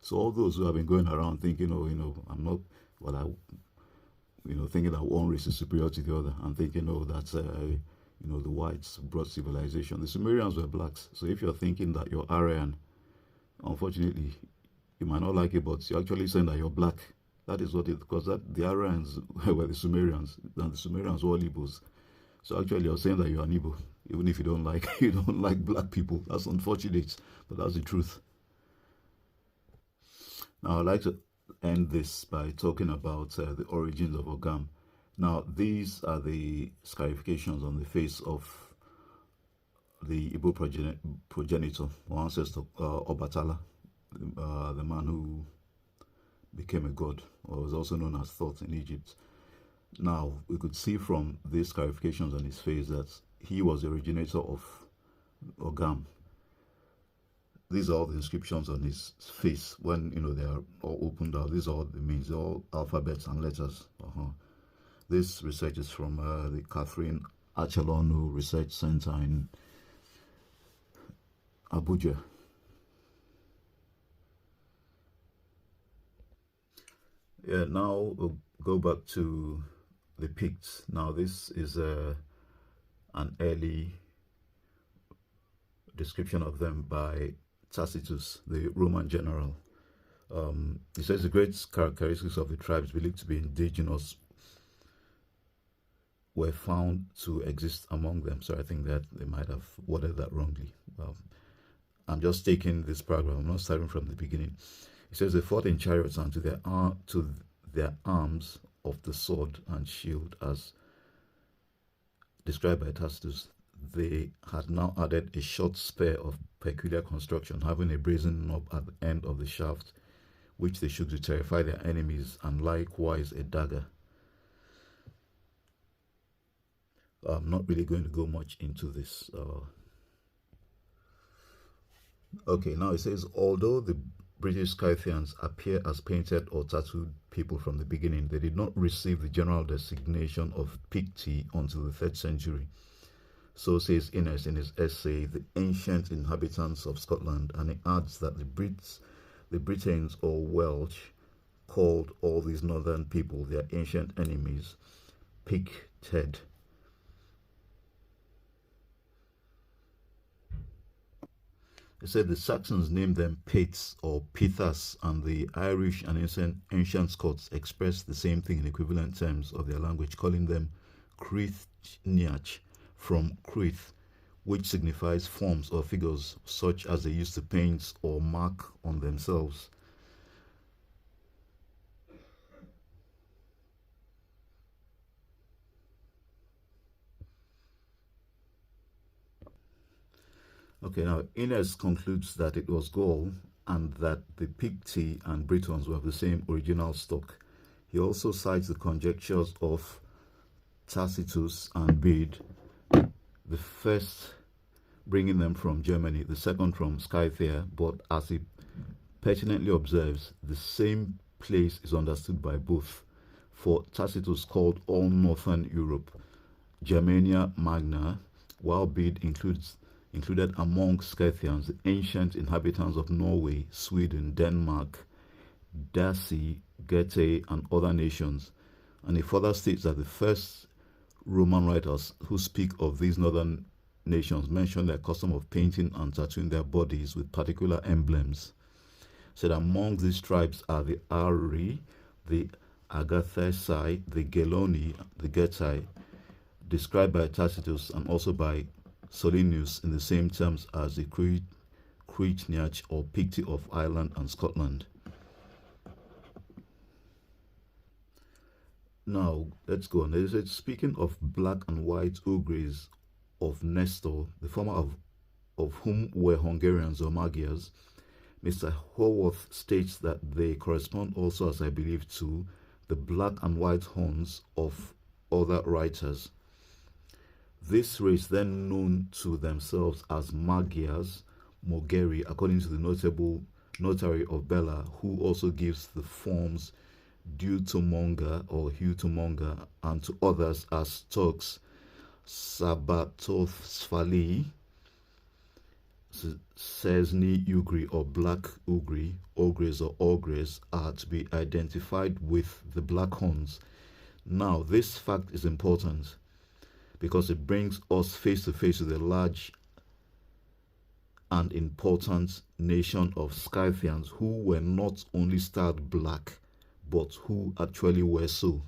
So all those who have been going around thinking, oh, you know, I'm not, well, you know, thinking that one race is superior to the other, and thinking, oh, that's, you know, the whites brought civilization. The Sumerians were blacks. So if you're thinking that you're Aryan, unfortunately, you might not like it, but you're actually saying that you're black. That is what it, because that the Aryans were the Sumerians, and the Sumerians were all Igbos. So actually, you're saying that you're an Igbo, even if you don't like black people. That's unfortunate, but that's the truth. Now, I'd like to end this by talking about the origins of Ogam. Now, these are the scarifications on the face of the Igbo progenitor or ancestor, Obatala, the man who became a god, or was also known as Thoth in Egypt. Now, we could see from these scarifications on his face that he was the originator of Ogam. These are all the inscriptions on his face when, you know, they are all opened out. These are all the means, they're all alphabets and letters. This research is from the Catherine Achelonu Research Center in Abuja. Yeah, now we'll go back to the Picts. Now, this is an early description of them by Tacitus, the Roman general. He says the great characteristics of the tribes believed to be indigenous were found to exist among them. So I think that they might have worded that wrongly. I'm just taking this paragraph. I'm not starting from the beginning. It says they fought in chariots and to their arms of the sword and shield, as described by Tacitus. They had now added a short spear of peculiar construction, having a brazen knob at the end of the shaft, which they shook to terrify their enemies, and likewise a dagger. I'm not really going to go much into this. Okay, now it says, although the British Scythians appear as painted or tattooed people from the beginning, they did not receive the general designation of Picts until the 3rd century. So says Innes in his essay, The Ancient Inhabitants of Scotland, and he adds that the Britons or Welsh, called all these northern people their ancient enemies, Picted. They said the Saxons named them Picts or Pithas, and the Irish and ancient Scots expressed the same thing in equivalent terms of their language, calling them Crithniach, from Crith, which signifies forms or figures such as they used to paint or mark on themselves. Okay, now Innes concludes that it was Gaul and that the Picts and Britons were of the same original stock. He also cites the conjectures of Tacitus and Bede, the first bringing them from Germany, the second from Scythia, but as he pertinently observes, the same place is understood by both, for Tacitus called all northern Europe Germania Magna, while Bede included among Scythians the ancient inhabitants of Norway, Sweden, Denmark, Daci, Getae, and other nations. And he further states that the first Roman writers who speak of these northern nations mention their custom of painting and tattooing their bodies with particular emblems. Said among these tribes are the Ari, the Agathesai, the Geloni, the Getae, described by Tacitus and also by Solinus in the same terms as the Crithniach or Picts of Ireland and Scotland. Now, let's go on. It said, speaking of black and white ogres of Nestor, the former of of whom were Hungarians or Magyars. Mr. Haworth states that they correspond also, as I believe, to the black and white Huns of other writers. This race, then known to themselves as Magyars, Mogeri, according to the notable notary of Bela, who also gives the forms Dutomonga or Hutomonga, and to others as Turks, Sabatothsvali, Sesni Ugri or Black Ugri, Ogres or Ogres, are to be identified with the Black Huns. Now, this fact is important because it brings us face to face with a large and important nation of Scythians who were not only styled black, but who actually were so.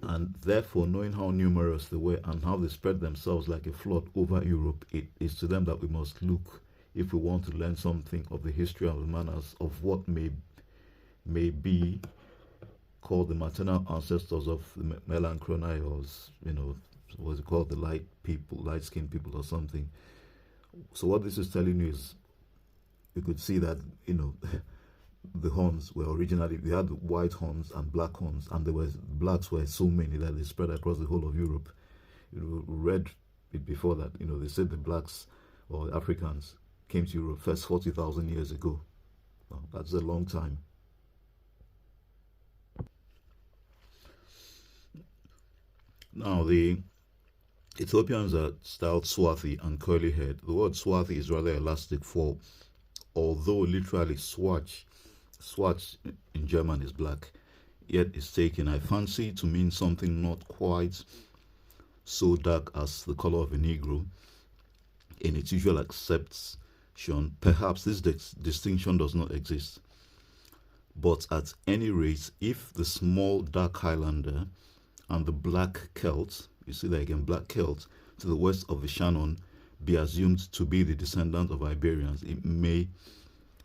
And therefore, knowing how numerous they were and how they spread themselves like a flood over Europe, it is to them that we must look if we want to learn something of the history and the manners of what may be called the maternal ancestors of the Melanchthonii, or what's it called, the light people, light-skinned people or something. So what this is telling you is, you could see that, the Huns were originally, they had white Huns and black Huns, and blacks were so many that they spread across the whole of Europe. Read it before that, they said the blacks or Africans came to Europe first 40,000 years ago. Well, that's a long time. Now, the Ethiopians are styled swarthy and curly haired. The word swarthy is rather elastic for, although literally swatch in German is black, yet it's taken, I fancy, to mean something not quite so dark as the color of a Negro in its usual acception. Perhaps this distinction does not exist. But at any rate, if the small dark Highlander and the black Celt, you see that again, black Celt, to the west of the Shannon, be assumed to be the descendant of Iberians, it may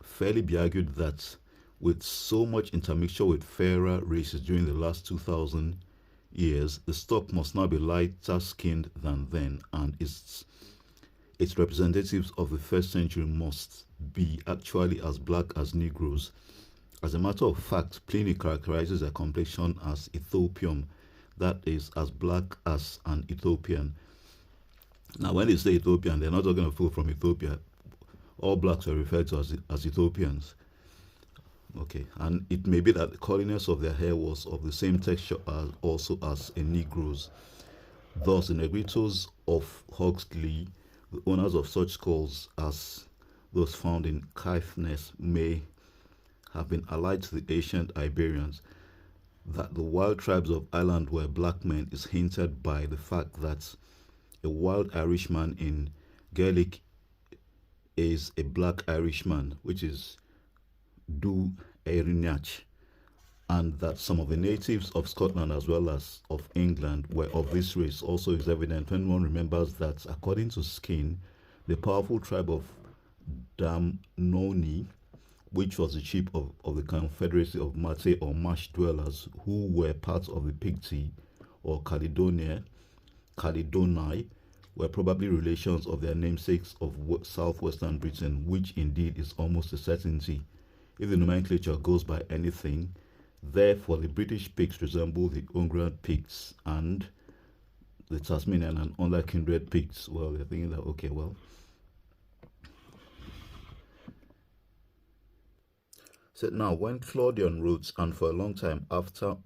fairly be argued that with so much intermixture with fairer races during the last 2,000 years, the stock must now be lighter skinned than then, and its representatives of the first century must be actually as black as Negroes. As a matter of fact, Pliny characterizes their complexion as Ethiopium, that is, as black as an Ethiopian. Now, when they say Ethiopian, they're not talking of people from Ethiopia. All blacks are referred to as Ethiopians. Okay, and it may be that the curliness of their hair was of the same texture also as a Negro's. Thus, the Negritos of Huxley, the owners of such skulls as those found in Caithness, may have been allied to the ancient Iberians. That the wild tribes of Ireland were black men is hinted by the fact that a wild Irishman in Gaelic is a black Irishman, which is Du Erinach, and that some of the natives of Scotland as well as of England were of this race also is evident when one remembers that, according to Skin, the powerful tribe of Damnoni, which was the chief of the Confederacy of Mate or Marsh dwellers, who were part of the Picts or Caledonii, were probably relations of their namesakes of southwestern Britain, which indeed is almost a certainty, if the nomenclature goes by anything. Therefore, the British Picts resemble the Hungarian Picts and the Tasmanian and other kindred Picts. Well, they're thinking that, okay, well. So now, when Claudian wrote, and for a long time after,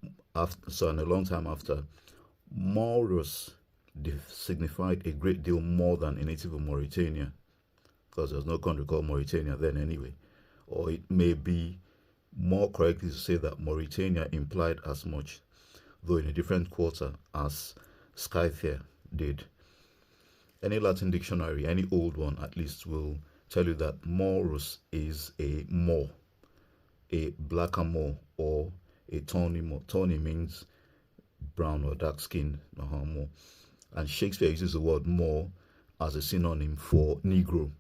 Maurus signified a great deal more than a native of Mauritania, because there was no country called Mauritania then anyway. Or it may be more correctly to say that Mauritania implied as much, though in a different quarter, as Scythia did. Any Latin dictionary, any old one at least, will tell you that Maurus is a Moor, a blacker Moor, or a tawny Moor. Tawny means brown or dark skin, Moor. And Shakespeare uses the word Moor as a synonym for Negro.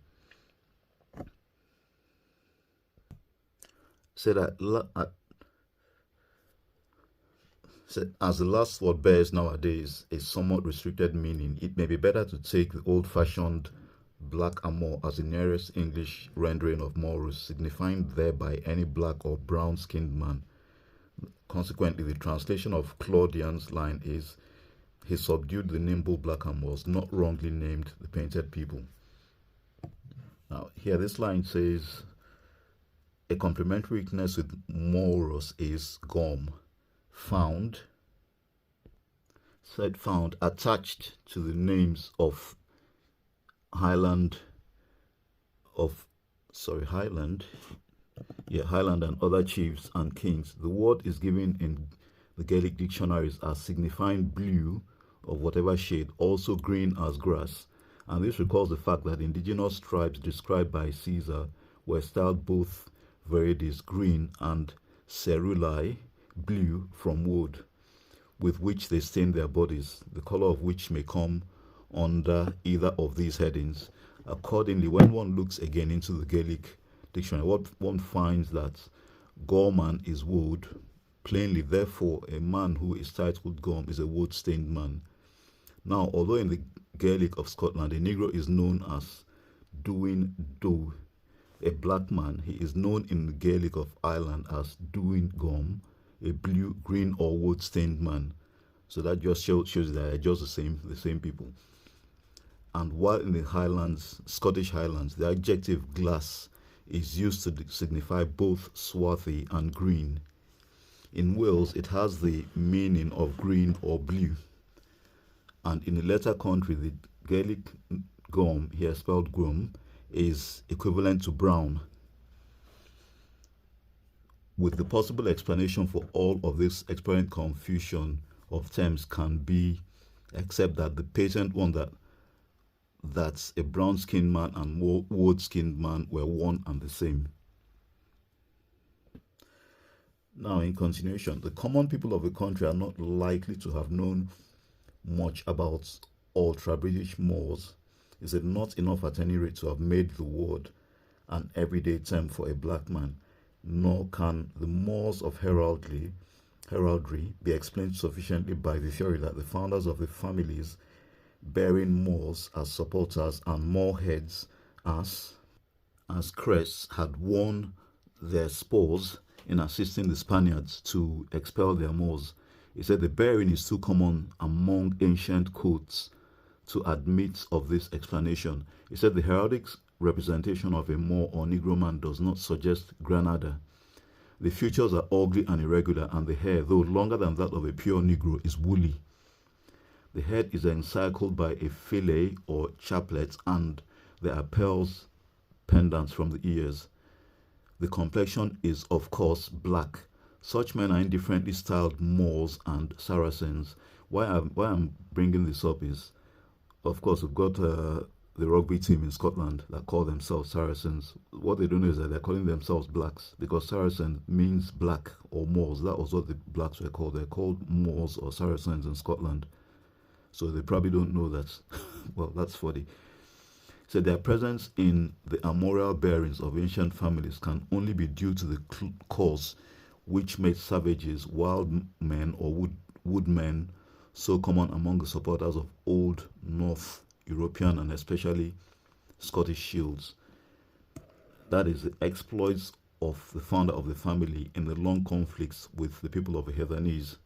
So, as the last word bears nowadays a somewhat restricted meaning, it may be better to take the old-fashioned black Amor as the nearest English rendering of Morus, signifying thereby any black or brown-skinned man. Consequently, the translation of Claudian's line is, "He subdued the nimble black Amors, not wrongly named the painted people." Now, here this line says, a complementary weakness with Morus is gum, found attached to the names of Highland and other chiefs and kings. The word is given in the Gaelic dictionaries as signifying blue of whatever shade, also green as grass, and this recalls the fact that indigenous tribes described by Caesar were styled both viridis green and ceruli blue from wood, with which they stain their bodies, the color of which may come under either of these headings. Accordingly, when one looks again into the Gaelic dictionary, one finds that gorman is wood. Plainly, therefore, a man who is titled Gorm is a wood-stained man. Now, although in the Gaelic of Scotland, a Negro is known as Duin Do, a black man, he is known in the Gaelic of Ireland as Duin Gorm, a blue, green, or wood-stained man. So that just shows that they're just the same people. And while in the Highlands, Scottish Highlands, the adjective glass is used to signify both swarthy and green. In Wales, it has the meaning of green or blue. And in the latter country, the Gaelic gorm, here spelled grum, is equivalent to brown. With the possible explanation for all of this apparent confusion of terms can be, except that the patent one that's a brown-skinned man and wood-skinned man were one and the same. Now, in continuation, the common people of the country are not likely to have known much about ultra-British Moors. Is it not enough at any rate to have made the word an everyday term for a black man? Nor can the Moors of heraldry be explained sufficiently by the theory that the founders of the families bearing Moors as supporters and Moor heads as crests had worn their spurs in assisting the Spaniards to expel their Moors. He said the bearing is too common among ancient codes to admit of this explanation. He said the heraldic representation of a Moor or Negro man does not suggest Granada. The features are ugly and irregular, and the hair, though longer than that of a pure Negro, is woolly. The head is encircled by a fillet or chaplet, and there are pearls pendants from the ears. The complexion is, of course, black. Such men are indifferently styled Moors and Saracens. Why I'm bringing this up is, of course, we've got the rugby team in Scotland that call themselves Saracens. What they don't know is that they're calling themselves blacks, because Saracen means black or Moors. That was what the blacks were called. They're called Moors or Saracens in Scotland. So they probably don't know that. Well, that's funny. So their presence in the armorial bearings of ancient families can only be due to the cause which made savages, wild men, or woodmen so common among the supporters of old North European and especially Scottish shields. That is, the exploits of the founder of the family in the long conflicts with the people of the Heathenese.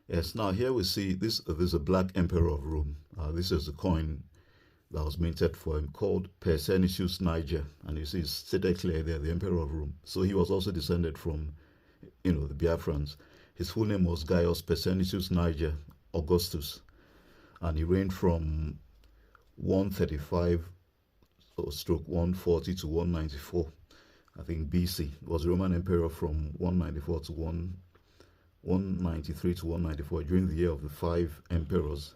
Yes, now here we see this. There's a black emperor of Rome. This is the coin that was minted for him called Persenicius Niger. And you see it's stated clear there, the emperor of Rome. So he was also descended from, the BIAFRANS. His full name was Gaius Persenicius Niger Augustus. And he reigned from 135 stroke 140 to 194, I think BC. Was Roman emperor from 194 to 193 to 194 during the year of the 5 emperors.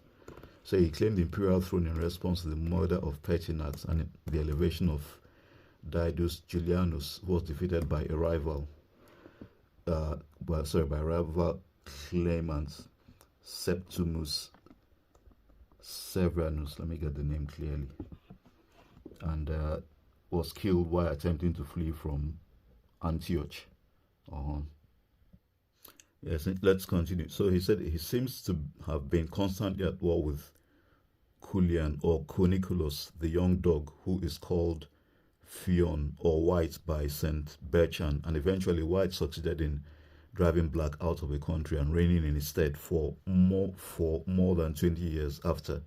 So he claimed the imperial throne in response to the murder of Pertinax and the elevation of Diodorus Julianus, who was defeated by a rival, claimant, Septimus Severus. Let me get the name clearly. And was killed while attempting to flee from Antioch. Yes, let's continue. So he said he seems to have been constantly at war with Culian or Cuniculus, the young dog, who is called Fion or White by St. Bertrand, and eventually White succeeded in driving Black out of the country and reigning in his stead for more than 20 years after.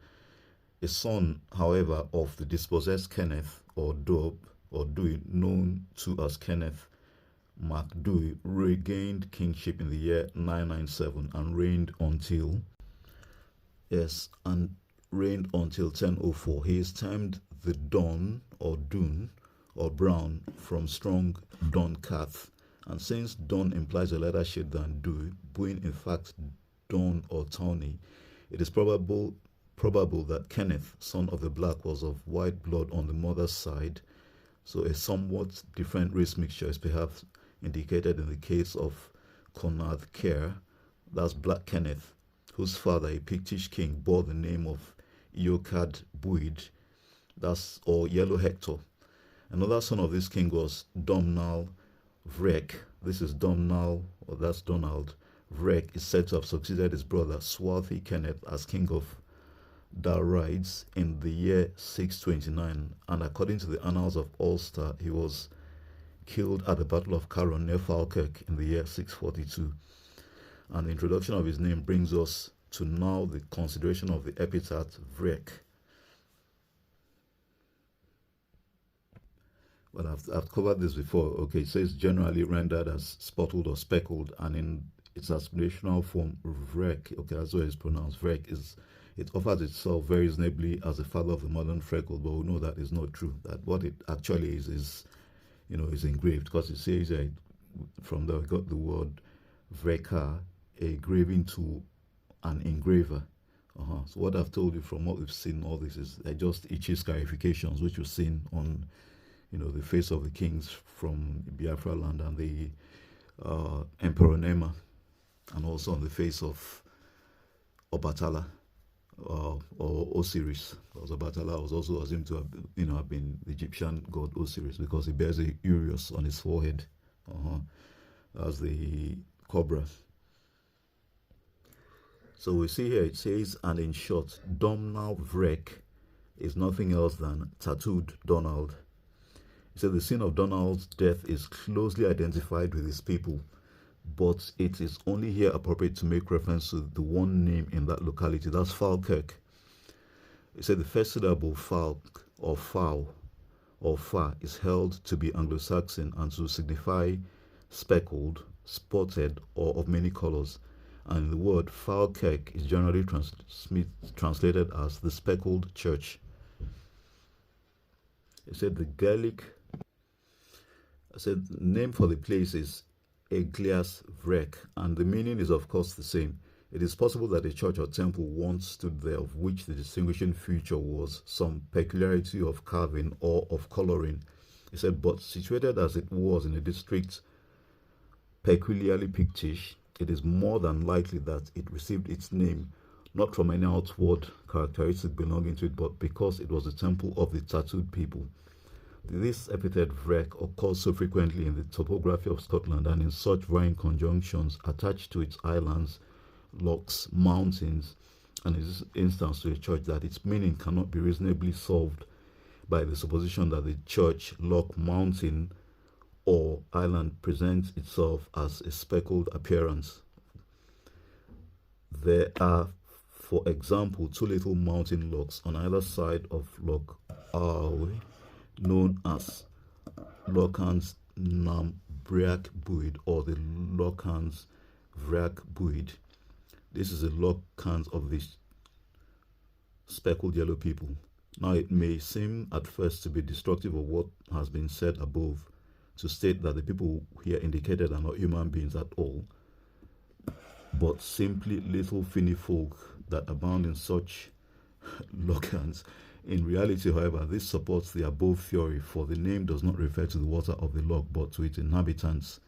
A son, however, of the dispossessed Kenneth or Dewey, known to as Kenneth MacDewey, regained kingship in the year 997 and reigned until 1004. He is termed the Don or Dun or Brown from strong Don Cath, and since Don implies a lighter shade than Dewey, being in fact Don or Tawny, it is probable that Kenneth, son of the Black, was of white blood on the mother's side, so a somewhat different race mixture is perhaps indicated in the case of Conrad Kerr, that's Black Kenneth, whose father, a Pictish king, bore the name of Eochad Buid, or Yellow Hector. Another son of this king was Domnall Vrek. This is Domnall, or that's Donald. Vrek is said to have succeeded his brother Swarthy Kenneth as king of Dalrides in the year 629, and according to the annals of Ulster, he was killed at the Battle of Carron near Falkirk in the year 642. And the introduction of his name brings us to now the consideration of the epithet Vrek. Well, I've covered this before. Okay, it says generally rendered as spotted or speckled, and in its aspirational form, Vrek, okay, that's what it's pronounced, Vrek, it offers itself very reasonably as the father of the modern freckle, but we know that is not true. That what it actually is engraved, because it says from there we got the word Vreka, a graving tool, an engraver. So what I've told you from what we've seen, all this is just itchy scarifications, which we've seen on, the face of the kings from Biafra land and the Emperor Nema, and also on the face of Obatala or Osiris, because Obatala was also assumed to have been the Egyptian god Osiris, because he bears a Urius on his forehead, as the cobra. So we see here it says, and in short, Domnall Vrek is nothing else than tattooed Donald. He said the scene of Donald's death is closely identified with his people, but it is only here appropriate to make reference to the one name in that locality, that's Falkirk. He said the first syllable falk or fowl or far is held to be Anglo-Saxon and to signify speckled, spotted, or of many colors. And the word Falkirk is generally translated as the speckled church. He said the Gaelic, the name for the place is Eglias Vrek, and the meaning is of course the same. It is possible that a church or temple once stood there, of which the distinguishing feature was some peculiarity of carving or of coloring. He said, but situated as it was in a district peculiarly Pictish, it is more than likely that it received its name not from any outward characteristic belonging to it, but because it was the temple of the tattooed people. This epithet Vrek occurs so frequently in the topography of Scotland and in such varying conjunctions attached to its islands, lochs, mountains, and in this instance to a church, that its meaning cannot be reasonably solved by the supposition that the church, loch, mountain, or island presents itself as a speckled appearance. There are, for example, two little mountain lochs on either side of Loch Arwe, known as Lochans Nam Breac Buid or the Lochans Vrac Buid. This is the Lochans of the speckled yellow people. Now it may seem at first to be destructive of what has been said above, to state that the people here indicated are not human beings at all, but simply little finny folk that abound in such Lochans. In reality, however, this supports the above theory, for the name does not refer to the water of the loch, but to its inhabitants.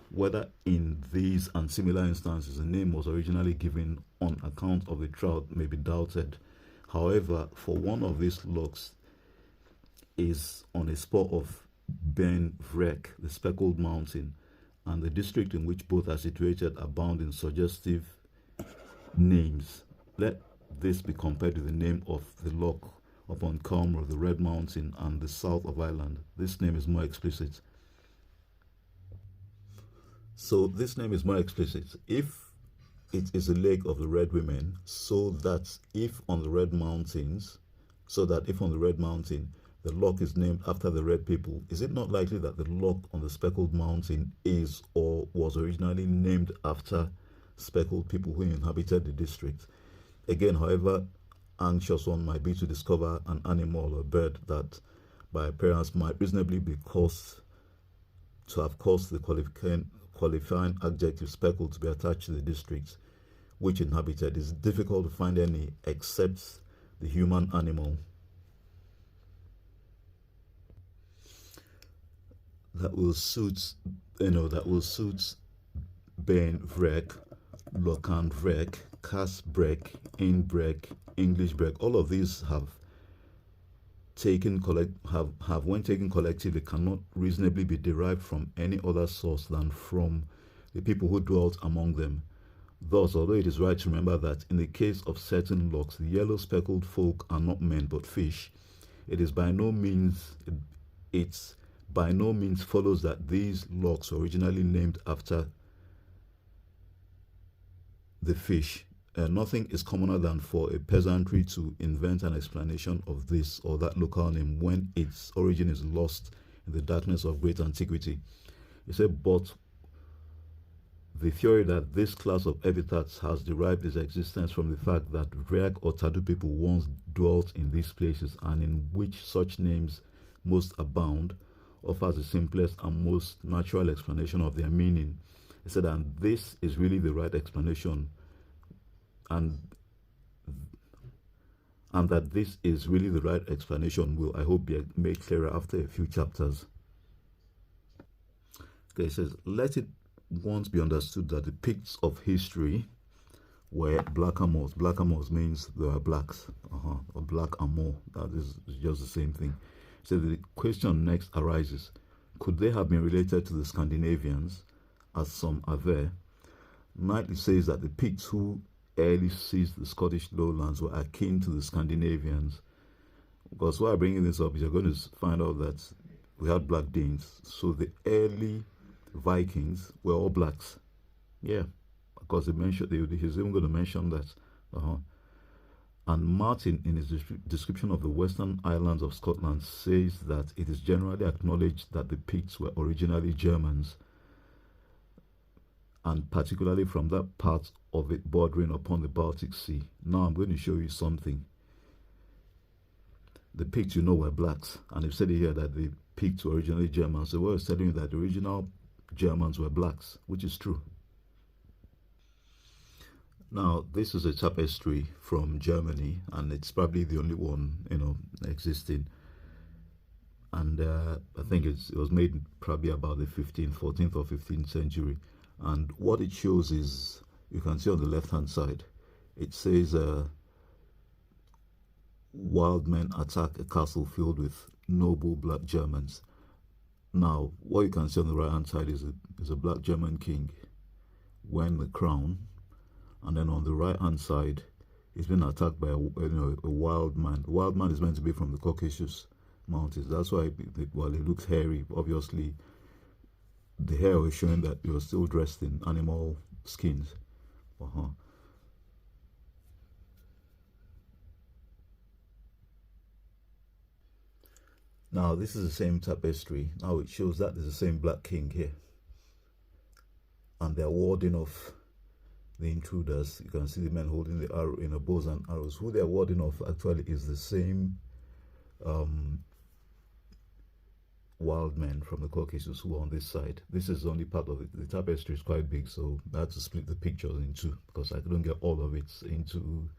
Whether in these and similar instances the name was originally given on account of the trout may be doubted. However, for one of these lochs is on a spur of Ben Vrek, the speckled mountain, and the district in which both are situated abound in suggestive names. Let this be compared with the name of the loch upon Calmroe, the Red Mountain, and the south of Ireland. This name is more explicit. So this name is more explicit. If it is a lake of the red women, so that if on the red mountain the loch is named after the red people, is it not likely that the loch on the speckled mountain is or was originally named after speckled people who inhabited the district? Again, however anxious one might be to discover an animal or bird that by appearance might reasonably be to have caused the qualifying adjective speckled to be attached to the districts which inhabited, is difficult to find any except the human animal that will suit Ben Vrek, Locan Vrek, Cas Brek, In Brek, English Brek. All of these have when taken collectively cannot reasonably be derived from any other source than from the people who dwelt among them. Thus, although it is right to remember that in the case of certain lochs, the yellow speckled folk are not men but fish, it by no means follows that these lochs were originally named after the fish. Nothing is commoner than for a peasantry to invent an explanation of this or that local name when its origin is lost in the darkness of great antiquity. He said, but the theory that this class of epithets has derived its existence from the fact that Vrek or Tadu people once dwelt in these places and in which such names most abound offers the simplest and most natural explanation of their meaning. He said, and this is really the right explanation, and that this is really the right explanation will, I hope, be made clearer after a few chapters. Okay, it says, let it once be understood that the Picts of history were blackamoors. Blackamoors means they are blacks, or black and more. That is just the same thing. So the question next arises, could they have been related to the Scandinavians, as some aver? Knightley says that the Picts who early seized the Scottish lowlands were akin to the Scandinavians. Because why I'm bringing this up is you're going to find out that we had Black Danes. So the early Vikings were all blacks. Yeah, because he mentioned, he's even going to mention that. And Martin, in his description of the Western Islands of Scotland, says that it is generally acknowledged that the Picts were originally Germans, and particularly from that part of it bordering upon the Baltic Sea. Now I'm going to show you something. The Picts, you know, were blacks, and they've said here that the Picts were originally Germans. So we're telling you that the original Germans were blacks, which is true. Now, this is a tapestry from Germany, and it's probably the only one, you know, existing. And I think it was made probably about the 14th or 15th century. And what it shows is, you can see on the left-hand side, it says, wild men attack a castle filled with noble black Germans. Now, what you can see on the right-hand side is a black German king wearing the crown. And then on the right-hand side, he's been attacked by a wild man. The wild man is meant to be from the Caucasus Mountains. That's why, while he looks hairy, obviously, the hair was showing that he was still dressed in animal skins. Now, this is the same tapestry. Now it shows that there's the same black king here. And they're warding off the intruders. You can see the men holding the arrow in a bows and arrows. Who they're warding off actually is the same wild men from the Caucasus who are on this side. This is only part of it. The tapestry is quite big, so I had to split the pictures in two because I couldn't get all of it into,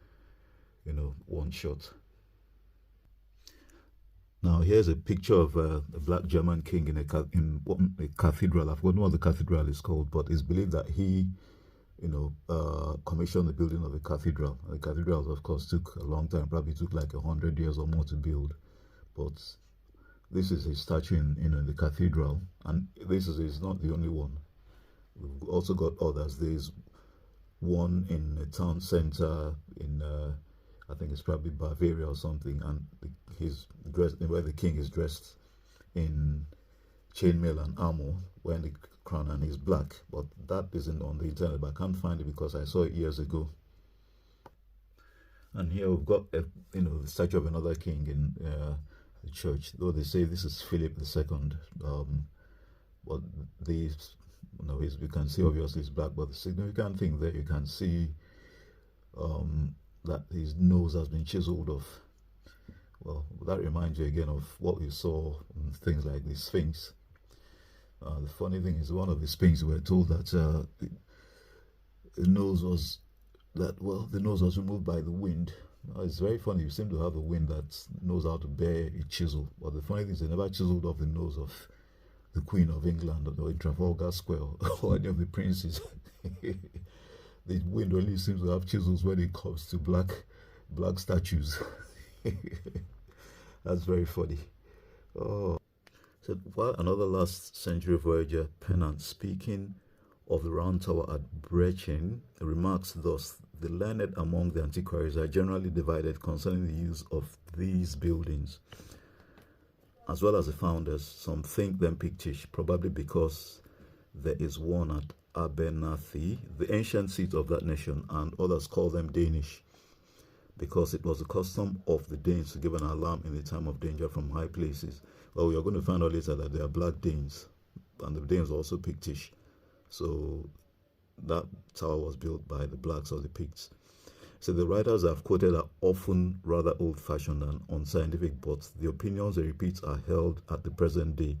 you know, one shot. Now here's a picture of a black German king in a cathedral. I've forgotten what the cathedral is called, but it's believed that he, you know, commissioned the building of a cathedral. The cathedrals, of course, took a long time. Probably took like 100 years or more to build. But this is a statue in the cathedral, and this is not the only one. We've also got others. There's one in a town center in I think it's probably Bavaria or something, and he's dressed where the king is dressed in chainmail and armor, wearing the crown, and he's black. But that isn't on the internet, but I can't find it because I saw it years ago. And here we've got the statue of another king in the church, though they say this is Philip II. But these, you can see obviously he's black, but the significant thing there, you can see that his nose has been chiseled off. Well, that reminds you again of what we saw in things like the Sphinx. The funny thing is, one of the Sphinx, we were told that the nose was removed by the wind. It's very funny. You seem to have a wind that knows how to bear a chisel. But the funny thing is, they never chiseled off the nose of the Queen of England or in Trafalgar Square or any of the princes. The wind only seems to have chisels when it comes to black statues. That's very funny. Oh. So while another last century voyager, Pennant, speaking of the Round Tower at Brechin, remarks thus: the learned among the antiquaries are generally divided concerning the use of these buildings, as well as the founders. Some think them Pictish, probably because there is one at Abernathy, the ancient seat of that nation, and others call them Danish, because it was the custom of the Danes to give an alarm in the time of danger from high places. Well, we are going to find out later that they are black Danes, and the Danes are also Pictish. So that tower was built by the blacks or the Picts. So the writers I've quoted are often rather old-fashioned and unscientific, but the opinions they repeat are held at the present day.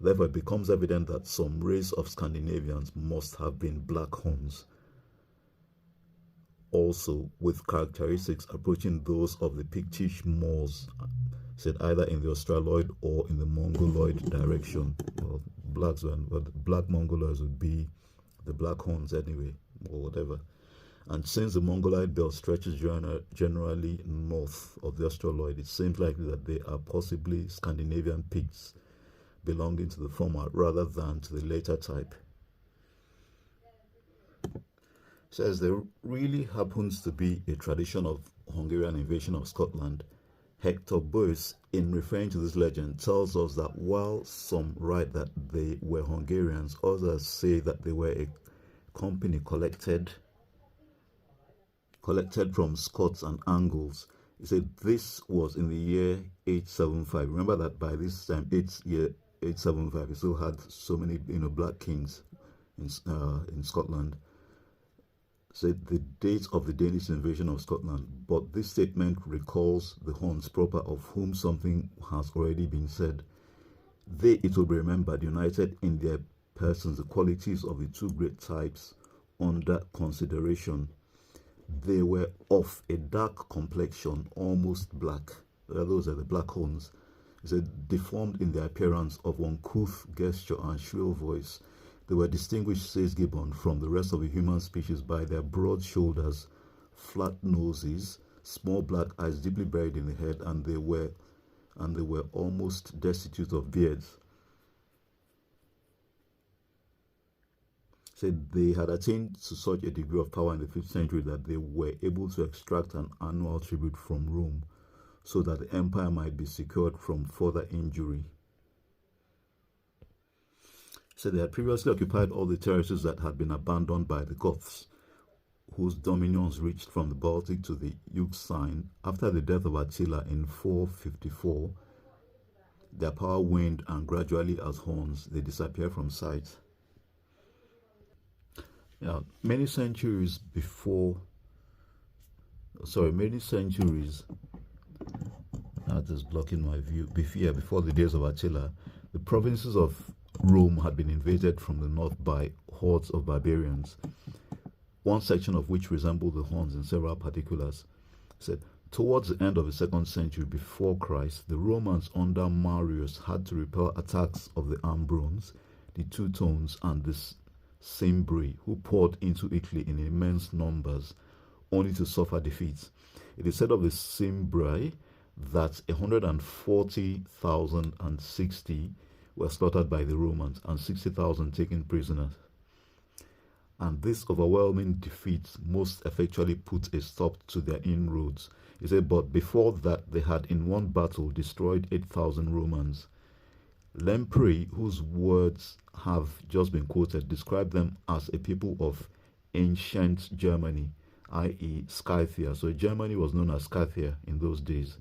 Therefore, it becomes evident that some race of Scandinavians must have been black Huns, also with characteristics approaching those of the Pictish Moors, said either in the Australoid or in the Mongoloid direction. Well, black Mongoloids would be the black Huns anyway, or whatever. And since the Mongoloid belt stretches generally north of the Australoid, it seems likely that they are possibly Scandinavian Picts belonging to the former rather than to the later type. Says there really happens to be a tradition of Hungarian invasion of Scotland. Hector Boyce, in referring to this legend, tells us that while some write that they were Hungarians, others say that they were a company collected from Scots and Angles. He said this was in the year 875. Remember that by this time, 875, he still had so many black kings in Scotland. Said the date of the Danish invasion of Scotland, but this statement recalls the Huns proper, of whom something has already been said. They, it will be remembered, united in their persons the qualities of the two great types under consideration. They were of a dark complexion, almost black. Those are the black Huns. He said, deformed in their appearance, of uncouth gesture and shrill voice. They were distinguished, says Gibbon, from the rest of the human species by their broad shoulders, flat noses, small black eyes deeply buried in the head, and they were almost destitute of beards. Said they had attained to such a degree of power in the 5th century that they were able to extract an annual tribute from Rome, so that the empire might be secured from further injury. So they had previously occupied all the territories that had been abandoned by the Goths, whose dominions reached from the Baltic to the Euxine. After the death of Attila in 454, their power waned, and gradually, as Huns, they disappeared from sight. Many centuries, that is blocking my view, before the days of Attila, the provinces of Rome had been invaded from the north by hordes of barbarians, one section of which resembled the Huns in several particulars. Said, towards the end of the 2nd century before Christ, the Romans under Marius had to repel attacks of the Ambrones, the Teutones, and the Cimbri, who poured into Italy in immense numbers, only to suffer defeats. It is said of the Cimbri that 140,060 were slaughtered by the Romans and 60,000 taken prisoners. And this overwhelming defeat most effectually put a stop to their inroads. He said, but before that they had in one battle destroyed 8,000 Romans. Lemprey, whose words have just been quoted, described them as a people of ancient Germany, i.e. Scythia. So Germany was known as Scythia in those days,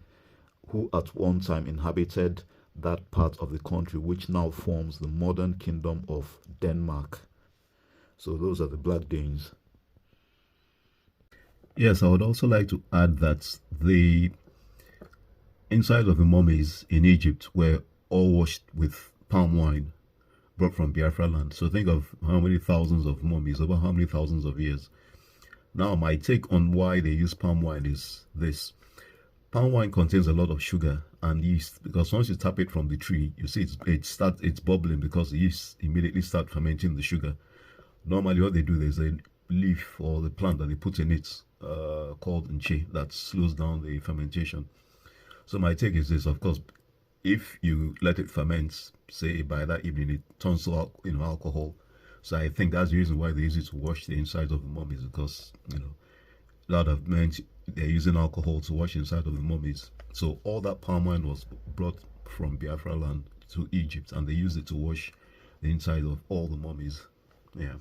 who at one time inhabited that part of the country which now forms the modern kingdom of Denmark. So those are the Black Danes. Yes, I would also like to add that the inside of the mummies in Egypt were all washed with palm wine brought from Biafra land. So think of how many thousands of mummies, over how many thousands of years. Now, my take on why they use palm wine is this. Palm wine contains a lot of sugar and yeast, because once you tap it from the tree, you see it's bubbling, because the yeast immediately start fermenting the sugar. Normally, what they do, there's a leaf or the plant that they put in it called nche that slows down the fermentation. So my take is this: of course, if you let it ferment, say by that evening, it turns to alcohol. So I think that's the reason why they use it to wash the insides of the mummies, because a lot of men, they're using alcohol to wash inside of the mummies. So all that palm wine was brought from Biafra land to Egypt, and they used it to wash the inside of all the mummies. Yeah.